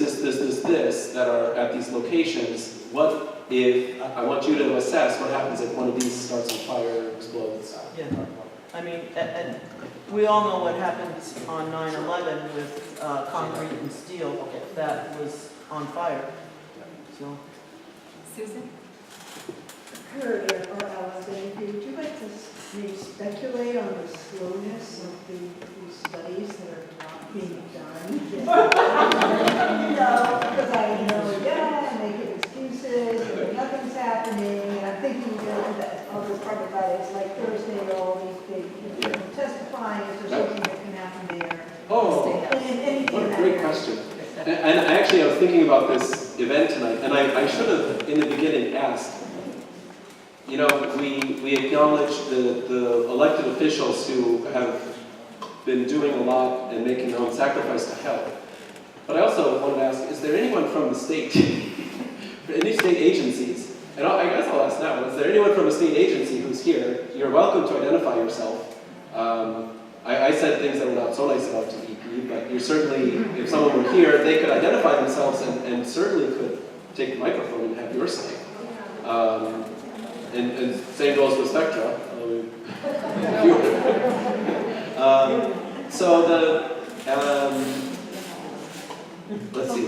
that are at these locations. What if, I want you to assess what happens if one of these starts on fire or explodes. Yeah, I mean, and we all know what happens on 9/11 with concrete and steel that was on fire, so. Susan? Kurt or Alexander, would you like to maybe speculate on the slowness of these studies that are not being done? You know, because I know, yeah, they give excuses, and nothing's happening, and I'm thinking, you know, that all this part about it, it's like Thursday, all these big people testifying, is there something that can happen there? Oh, Anything what a that great happens. question. And I was thinking about this event tonight, and I should have, in the beginning, asked, you know, we acknowledge the elected officials who have been doing a lot and making their own sacrifice to help. But I also wanted to ask, is there anyone from the state, any state agencies? And I guess I'll ask now, is there anyone from a state agency who's here? You're welcome to identify yourself. I said things that were not so nice about DEP, but you're certainly, if someone were here, they could identify themselves and certainly could take the microphone and have your say. And same goes with Spectra. So let's see.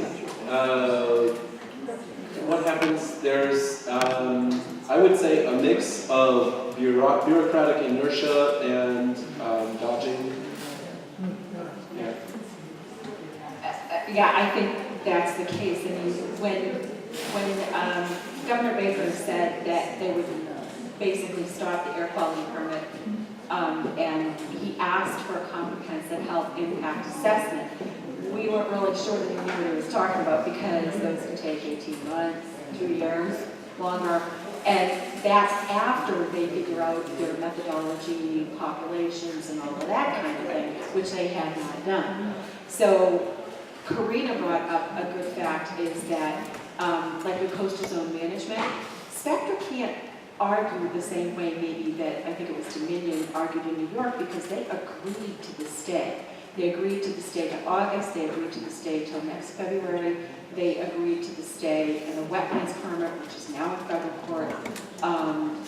What happens? There's, I would say, a mix of bureaucratic inertia and dodging. Yeah. Yeah, I think that's the case. I mean, when Governor Baker said that they would basically stop the air quality permit, and he asked for a comprehensive health impact assessment, we weren't really sure that he knew what he was talking about because those can take 18 months, 2 years, longer. And that's after they figure out their methodology, populations, and all of that kind of thing, which they had not done. So Karina brought up a good fact is that, like with coastal zone management, Spectra can't argue the same way maybe that I think it was Dominion argued in New York because they agreed to the stay. They agreed to the stay to August, they agreed to the stay till next February, they agreed to the stay in the wetlands permit, which is now in federal court,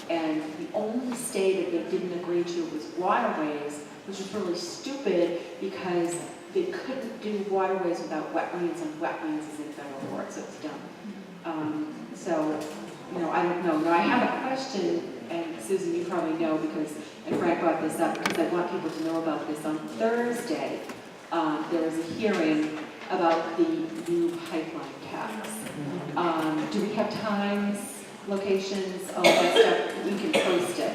and the only stay that they didn't agree to was waterways, which was really stupid because they couldn't do waterways without wetlands, and wetlands is in federal court, so it's dumb. So, you know, I don't know. Now, I have a question, and Susan, you probably know because, and Frank brought this up because I want people to know about this. On Thursday, there was a hearing about the new pipeline tax. Do we have times, locations, all that stuff? We can post it.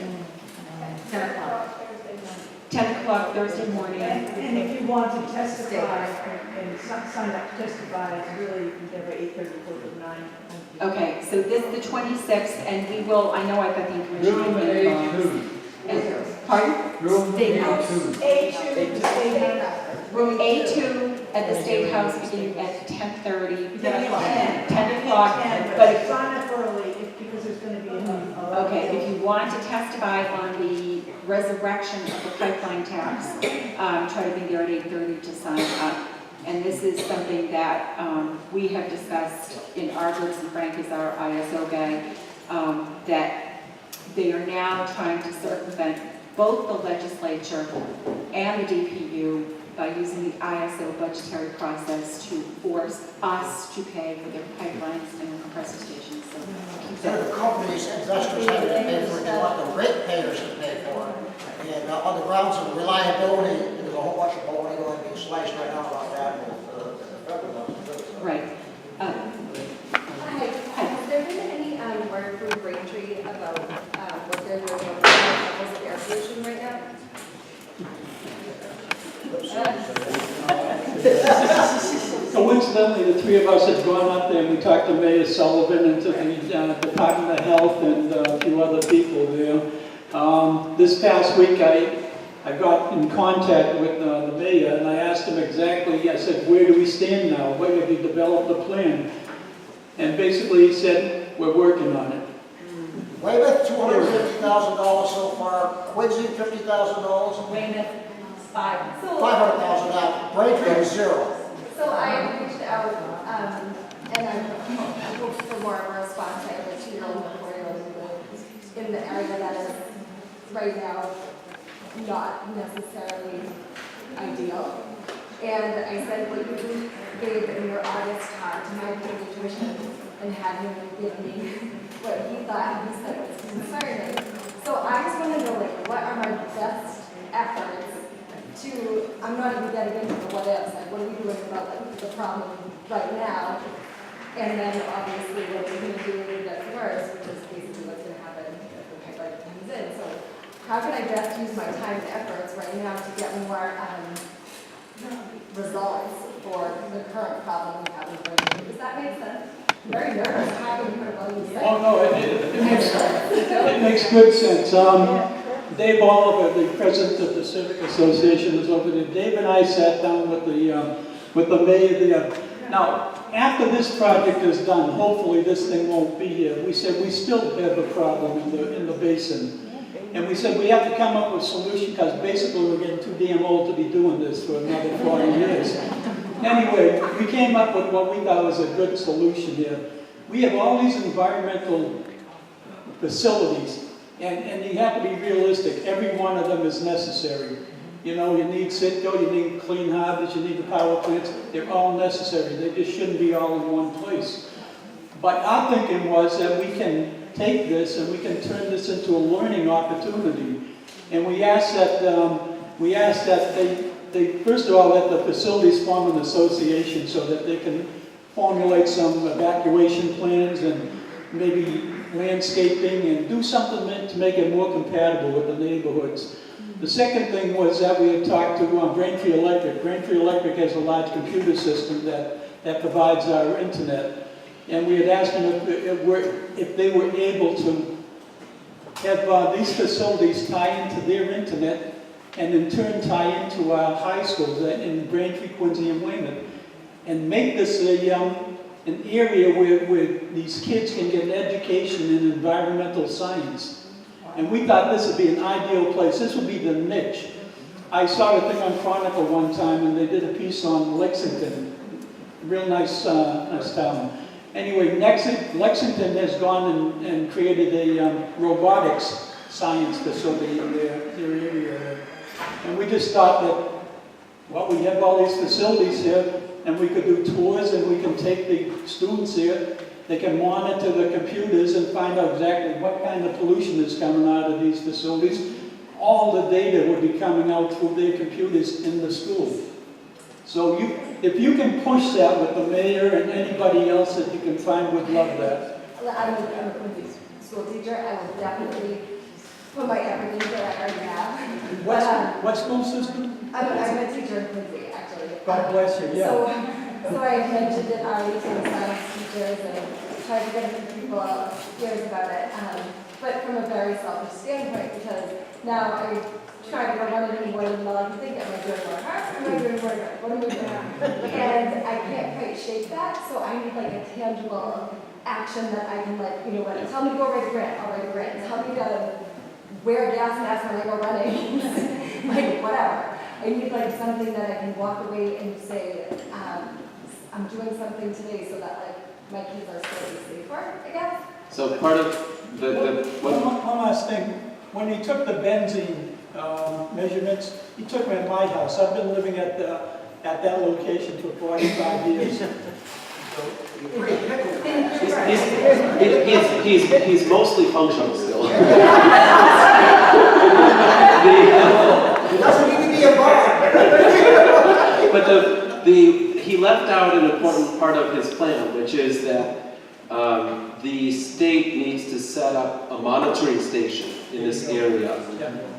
10 o'clock. 10 o'clock Thursday morning. And if you want to testify and sign up to testify, it's really, you can get about 8:30 to 9. Okay, so this is the 26th, and we will, I know I've got the information. Room A2. Pardon? Room State House. A2. Room A2 at the State House beginning at 10:30. 10 o'clock. But sign up early because there's going to be Okay, if you want to testify on the resurrection of the pipeline tax, try to be there at 8:30 to sign up. And this is something that we have discussed in our groups, and Frank is our ISO guy, that they are now trying to circumvent both the legislature and the DPU by using the ISO budgetary process to force us to pay for their pipelines and their compressor stations. So keep Instead that. of companies, investors having to pay for it, you want the ratepayers to pay for it. And on the grounds of reliability, there's a whole bunch of baloney going being sliced right now about that. Right. Hi, has there been any word from Braintree about what they're doing about the levels of air pollution right now? Coincidentally, the three of us had gone up there and we talked to Mayor Sullivan and to the Department of Health and a few other people there. This past week, I got in contact with the mayor and I asked him exactly, I said, where do we stand now? Where have you developed a plan? And basically he said, we're working on it. Weymouth, $250,000 so far. Quincy, $50,000. Weymouth, 5. So, $500,000 now. Braintree is $0. So I reached out, and I hoped for more of a response. I have a 2-year-old and a 4-year-old in the area that is right now not necessarily ideal. And I said what you gave in your August talk to my pediatrician and had him give me what he thought he said was concerning. So I just want to know, like, what are my best efforts to, I'm not even getting into the what ifs, like what are we doing about like, the problem right now, and then obviously what we're going to do when it gets worse, which is basically what's going to happen if the pipeline comes in. So how can I best use my time and efforts right now to get more results for the current problem we have in Berkeley? Does that make sense? I'm very nervous talking about what you say. Oh, no, it makes good sense. Dave Oliver, the president of the Civic Association, is over there. Dave and I sat down with the mayor there. Now, after this project is done, hopefully this thing won't be here. We said we still have a problem in the basin. And we said we have to come up with a solution because basically we're getting too damn old to be doing this for another 40 years. Anyway, we came up with what we thought was a good solution here. We have all these environmental facilities. And you have to be realistic. Every one of them is necessary. You know, you need Citgo, you need Clean Harbors, you need the power plants. They're all necessary. They just shouldn't be all in one place. But our thinking was that we can take this and we can turn this into a learning opportunity. And we asked that they first of all, that the facilities form an association so that they can formulate some evacuation plans and maybe landscaping and do something to make it more compatible with the neighborhoods. The second thing was that we had talked to Braintree Electric. Braintree Electric has a large computer system that provides our internet. And we had asked them if they were able to have these facilities tie into their internet and in turn tie into our high schools in Braintree, Quincy, and Weymouth, and make this an area where these kids can get an education in environmental science. And we thought this would be an ideal place. This would be the niche. I saw a thing on Chronicle one time and they did a piece on Lexington. Real nice town. Anyway, Lexington has gone and created a robotics science facility in their area. And we just thought that, well, we have all these facilities here, and we could do tours, and we can take the students here. They can monitor the computers and find out exactly what kind of pollution is coming out of these facilities. All the data would be coming out through their computers in the school. So if you can push that with the mayor and anybody else that you can find would love that. I'm a Quincy school teacher. I would definitely put my effort into it. I already have. What school system? I'm a teacher in Quincy, actually. God bless you, yeah. So I mentioned it already to the science teachers and tried to get a few people curious about it. But from a very selfish standpoint, because now I try to run it more than well I can think. Am I doing more harm? Am I doing more good? What am I doing? And I can't quite shape that, so I need like a tangible action that I can like, you know what, tell me to go write a grant, I'll write a grant. Tell me to wear a gas mask when I go running. Like whatever. I need like something that I can walk away and say, I'm doing something today so that like my kids are slightly safer, I guess. So part of One last thing. When he took the benzene measurements, he took them at my house. I've been living at that location for 45 years. He's mostly functional still. but he left out an important part of his plan, which is that the state needs to set up a monitoring station in this area.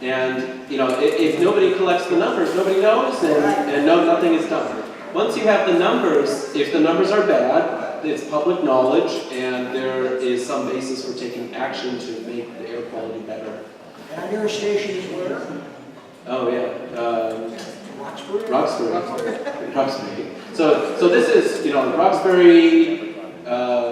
And, you know, if nobody collects the numbers, nobody knows, and nothing is done. Once you have the numbers, if the numbers are bad, it's public knowledge, and there is some basis for taking action to make the air quality better. And our nearest station is where? Oh, yeah. Roxbury? Roxbury. So this is, you know, Roxbury,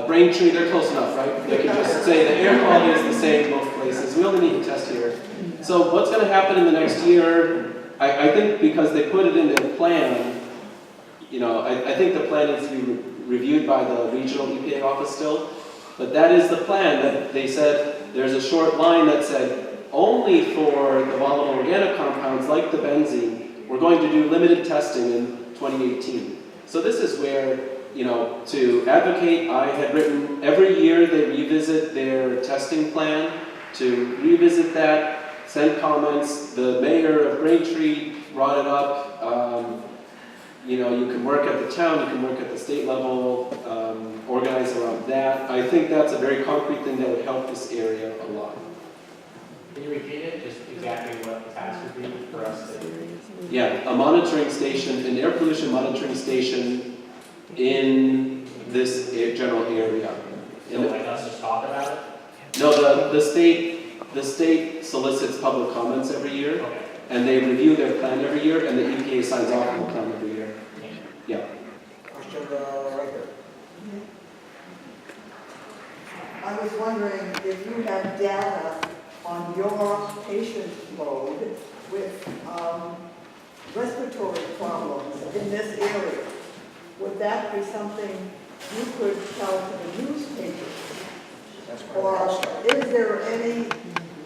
Braintree, they're close enough, right? They can just say the air quality is the same in both places. We only need to test here. So what's going to happen in the next year? I think because they put it in their plan, you know, I think the plan needs to be reviewed by the regional EPA office still. But that is the plan. That they said there's a short line that said only for the volatile organic compounds like the benzene, we're going to do limited testing in 2018. So this is where, you know, to advocate, I had written every year they revisit their testing plan, to revisit that, send comments. The mayor of Braintree brought it up. You know, you can work at the town, you can work at the state level, organize around that. I think that's a very concrete thing that would help this area a lot. Can you repeat it, just exactly what the task would be for us to do? Yeah, a monitoring station, an air pollution monitoring station in this general area. So like us just talk about it? No, the state solicits public comments every year, Okay. and they review their plan every year, and the EPA signs off on the plan every year. Yeah. Question right there. I was wondering if you have data on your patient load with respiratory problems in this area. Would that be something you could tell to the newspapers? Or is there any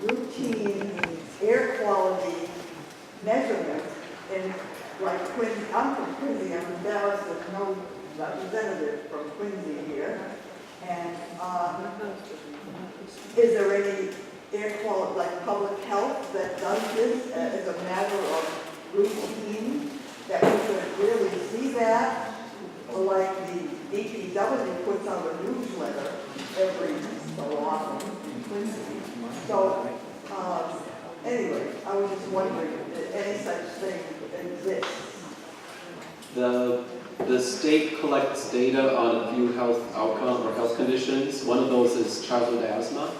routine air quality measurement in, like, Quincy? I'm from Quincy, I'm in Dallas, there's no representative from Quincy here. And is there any air quality, like public health, that does this as a matter of routine, that we could really see that? Or like the DPW puts out a newsletter every so often in Quincy. So, anyway, I was just wondering if any such thing exists. The state collects data on a few health outcome or health conditions. One of those is childhood asthma.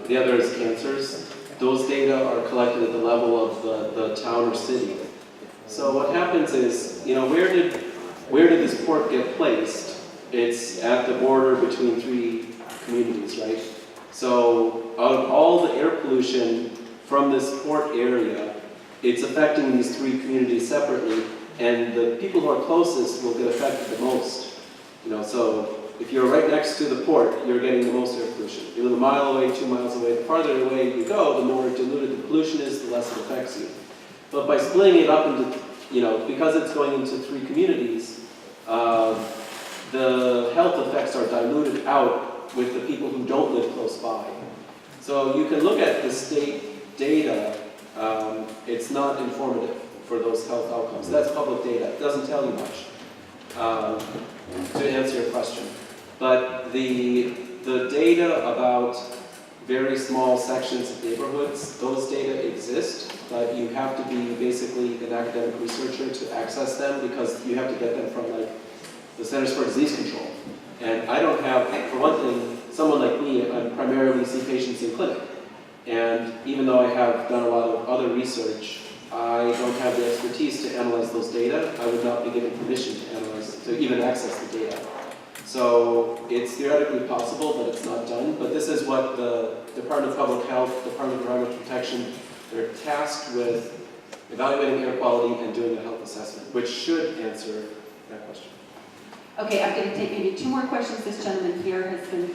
The other is cancers. Those data are collected at the level of the town or city. So what happens is, you know, where did this port get placed? It's at the border between three communities, right? So out of all the air pollution from this port area, it's affecting these three communities separately, and the people who are closest will get affected the most. You know, so if you're right next to the port, you're getting the most air pollution. You live a mile away, 2 miles away, the farther away you go, the more diluted the pollution is, the less it affects you. But by splitting it up into, you know, because it's going into three communities, the health effects are diluted out with the people who don't live close by. So you can look at the state data, it's not informative for those health outcomes. That's public data, it doesn't tell you much, to answer your question. But the data about very small sections of neighborhoods, those data exist, but you have to be basically an academic researcher to access them, because you have to get them from, like, the Centers for Disease Control. And I don't have, for one thing, someone like me, I primarily see patients in clinic. And even though I have done a lot of other research, I don't have the expertise to analyze those data. I would not be given permission to analyze, to even access the data. So it's theoretically possible, but it's not done. But this is what the Department of Public Health, Department of Environmental Protection, they're tasked with evaluating air quality and doing a health assessment, which should answer that question. Okay, I'm going to take maybe 2 more questions. This gentleman here has been...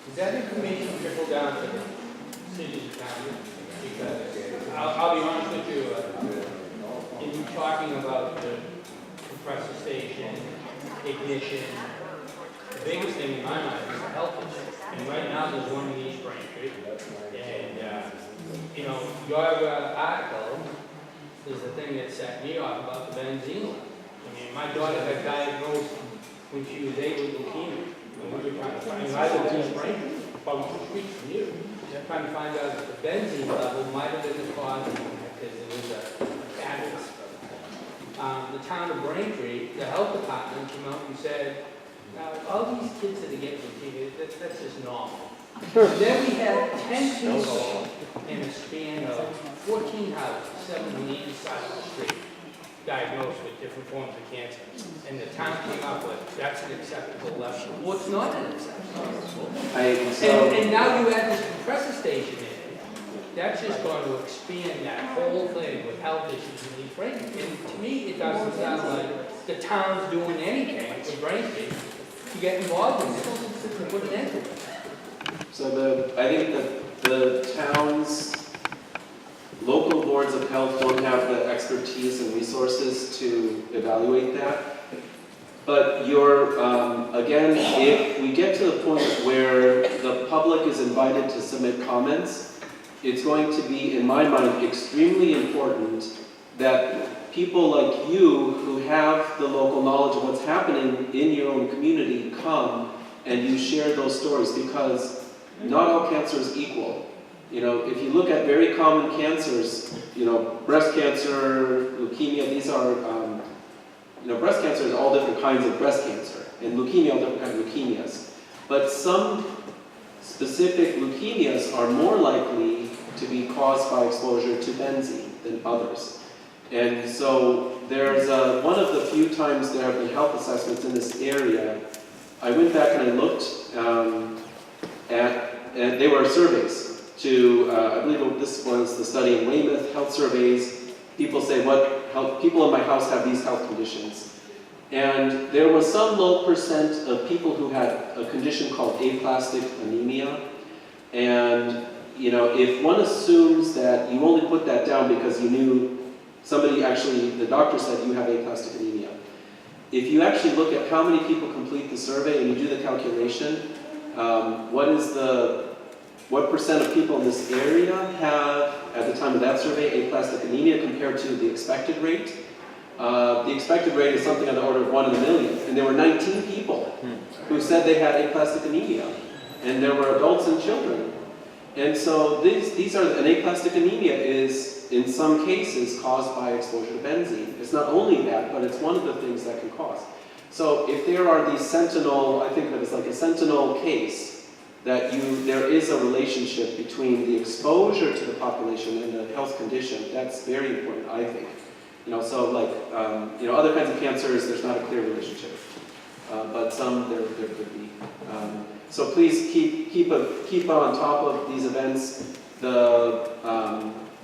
Does that information trickle down to the cities and counties? Because I'll be honest with you, in you talking about the compressor station, ignition, the biggest thing in my mind is the health issue. And right now there's one in East Braintree. And, you know, your article there's a thing that set me off about the benzene level. I mean, my daughter got diagnosed when she was 8 with leukemia. And we were trying to find, I live in Spring, about 2 streets from you, trying to find out if the benzene level might have been the cause, because it was a catalyst. The town of Braintree, the health department came out and said, now, all these kids that are getting leukemia, that's just normal. Then we had 10 people in a span of 14 houses, 7 on each side of the street, diagnosed with different forms of cancer. And the town came up with, that's an acceptable level. Well, it's not an acceptable level. And now you add this compressor station in, that's just going to expand that whole thing with health issues in these brain. And to me, it doesn't sound like the town's doing anything with Braintree to get involved in this, to put an end to it. So I think that the town's local boards of health don't have the expertise and resources to evaluate that. But again, if we get to the point where the public is invited to submit comments, it's going to be, in my mind, extremely important that people like you who have the local knowledge of what's happening in your own community come and you share those stories, because not all cancer is equal. You know, if you look at very common cancers, you know, breast cancer, leukemia, these are, you know, breast cancer is all different kinds of breast cancer, and leukemia, all different kinds of leukemias. But some specific leukemias are more likely to be caused by exposure to benzene than others. And so there's one of the few times there have been health assessments in this area. I went back and I looked and they were surveys to, I believe this was the study in Weymouth, health surveys. People say, people in my house have these health conditions. And there was some low percent of people who had a condition called aplastic anemia. And, you know, if one assumes that you only put that down because you knew somebody actually, the doctor said you have aplastic anemia. If you actually look at how many people complete the survey and you do the calculation, what percent of people in this area have, at the time of that survey, aplastic anemia compared to the expected rate? The expected rate is something on the order of 1 in a million. And there were 19 people who said they had aplastic anemia. And there were adults and children. And so these are, an aplastic anemia is, in some cases, caused by exposure to benzene. It's not only that, but it's one of the things that can cause. So if there are these sentinel, I think of it as like a sentinel case, that there is a relationship between the exposure to the population and the health condition, that's very important, I think. You know, so like, you know, other kinds of cancers, there's not a clear relationship. But some, there could be. So please keep on top of these events.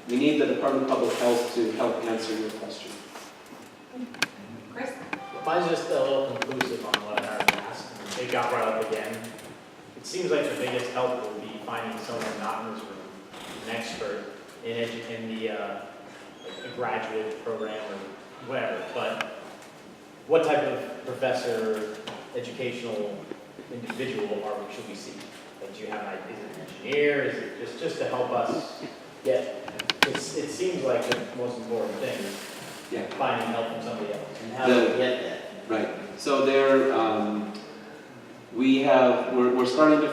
We need the Department of Public Health to help answer your question. Chris? Mine's just a little conclusive on what I already asked. It got brought up again. It seems like the biggest help will be finding someone not in this room, an expert in the like a graduate program or whatever. But what type of professor, educational individual should we see? Like, do you have an idea? Is it an engineer? Is it just to help us get? It seems like the most important thing. Yeah. Finding help from somebody else. And how do we get that? Right. So we're starting to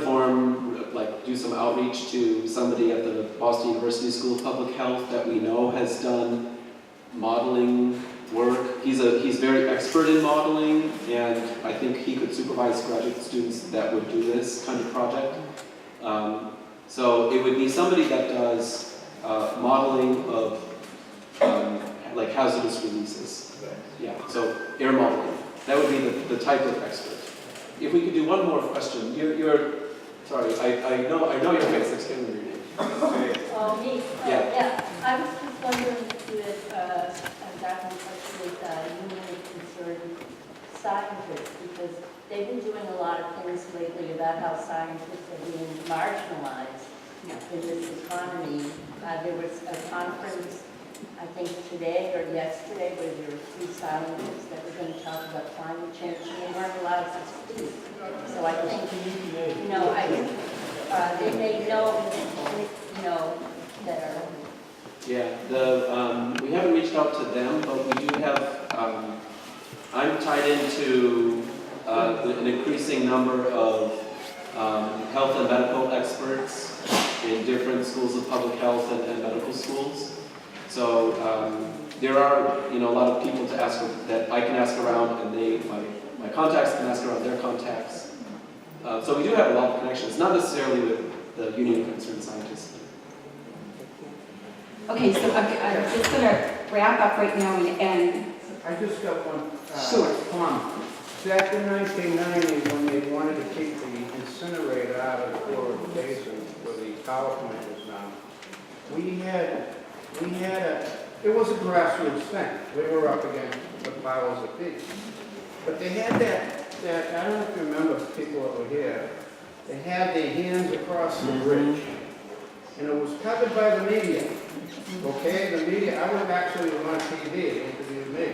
do some outreach to somebody at the Boston University School of Public Health that we know has done modeling work. He's very expert in modeling, and I think he could supervise graduate students that would do this kind of project. So it would be somebody that does modeling of like hazardous releases. Yeah, so air modeling. That would be the type of expert. If we could do one more question. Sorry, I know your face. I can't remember your name. Oh, me? Yeah. Yeah, I was just wondering if I've gotten in touch with humanly concerned scientists, because they've been doing a lot of things lately about how scientists are being marginalized in this economy. There was a conference, I think today or yesterday, where there were 2 scientists that were going to talk about climate change, and they weren't allowed to speak. So I think, they may know, that are Yeah, we haven't reached out to them, but we do have, I'm tied into an increasing number of health and medical experts in different schools of public health and medical schools. So there are, a lot of people to ask that I can ask around, and my contacts can ask around their contacts. So we do have a lot of connections, not necessarily with the Union of Concerned Scientists. Okay, so I'm just going to wrap up right now and I just got one Sure. comment. Back in 1990, when they wanted to keep the incinerator out of the Fore Basin, where the power plant is now, it was a grassroots thing. We were up against the powers that be. But they had that, I don't know if you remember people that were here, they had their hands across the bridge. And it was covered by the media. Okay, the media, I was actually on TV, they interviewed me.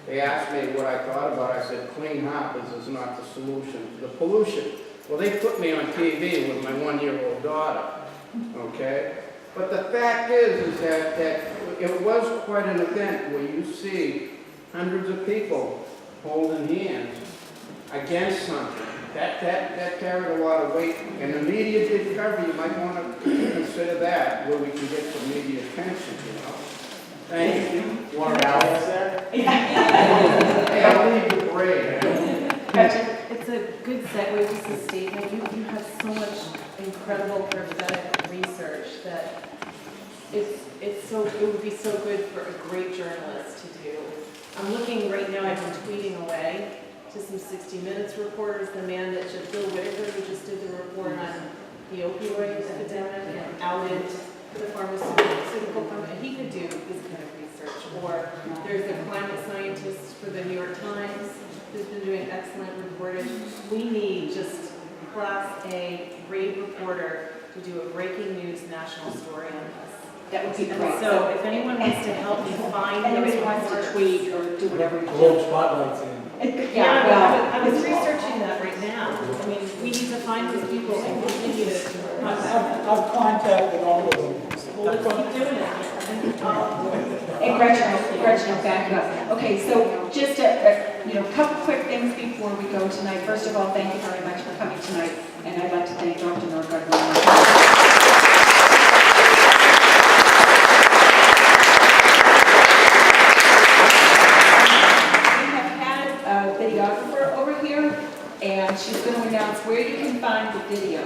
They asked me what I thought about it. I said, Clean Harbors is not the solution to the pollution. Well, they put me on TV with my 1-year-old daughter, okay? But the fact is that it was quite an event where you see hundreds of people holding hands against something. That carried a lot of weight, and the media did cover. You might want to consider that, where we can get some media attention, Thank you. You want to rally us there? Hey, I'll leave the parade. It's a good segue, just a statement. You have so much incredible prophetic research that it would be so good for a great journalist to do. I'm looking right now, I've been tweeting away to some 60 Minutes reporters, the man that Bill Whitaker, who just did the report on the opioid epidemic and outed the pharmaceutical company. He could do this kind of research. Or there's a climate scientist for the New York Times who's been doing excellent reporting. We need just class A, great reporter to do a breaking news national story on this. that would be great. So if anyone wants to help me find Anybody those wants to reporters. tweet or do whatever you Globe spotlights in. Yeah, well, I was researching that right now. I mean, we need to find those people and continue to. I've contacted all of them. Well, let's keep doing it. And Gretchen will back you up. Okay, so just a couple quick things before we go tonight. First of all, thank you very much for coming tonight, and I'd like to thank Dr. Norgard very much. Videographer over here, and she's going to announce where you can find the video.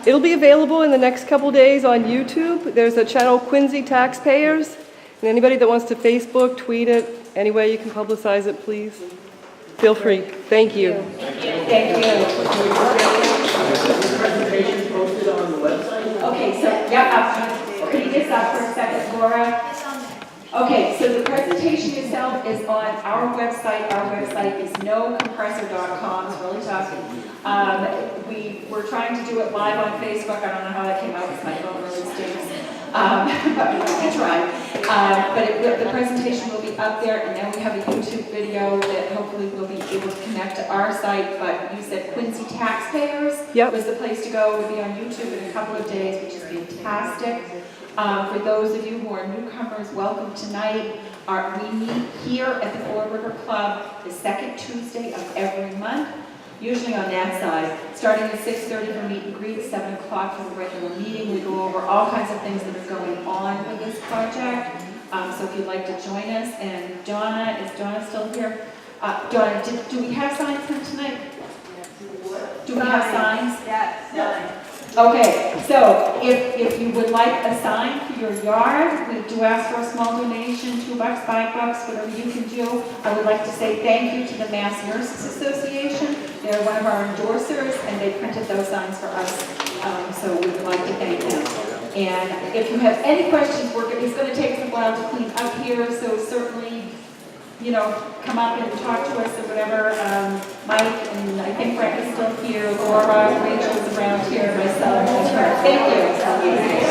It'll be available in the next couple days on YouTube. There's a channel, Quincy Taxpayers, and anybody that wants to Facebook, tweet it, any way you can publicize it, please, feel free. Thank you. Thank you. Presentation posted on the website? Okay, so, yeah, putting this up for a second, Laura. Okay, so the presentation itself is on our website. Our website is nocompressor.com. It's really tough. We were trying to do it live on Facebook. I don't know how that came out because my phone really stinks. But we tried. But the presentation will be up there, and then we have a YouTube video that hopefully we'll be able to connect to our site. But you said Quincy Taxpayers was the place to go. We'll be on YouTube in a couple of days, which is fantastic. For those of you who are newcomers, welcome tonight. We meet here at the Fore River Club the second Tuesday of every month, usually on that side, starting at 6:30 for meet and greet, 7 o'clock for the regular meeting. We go over all kinds of things that are going on with this project. So if you'd like to join us, and Donna, is Donna still here? Donna, do we have signs for tonight? Do we have signs? Yes. Okay, so if you would like a sign for your yard, we do ask for a small donation, $2, $5, whatever you can do. I would like to say thank you to the Mass Nurses Association. They're one of our endorsers, and they printed those signs for us. So we would like to thank them. And if you have any questions, it's going to take us a while to clean up here, so certainly, come up and talk to us or whatever. Mike, and I think Frank is still here, Laura, Rachel's around here, myself. Thank you.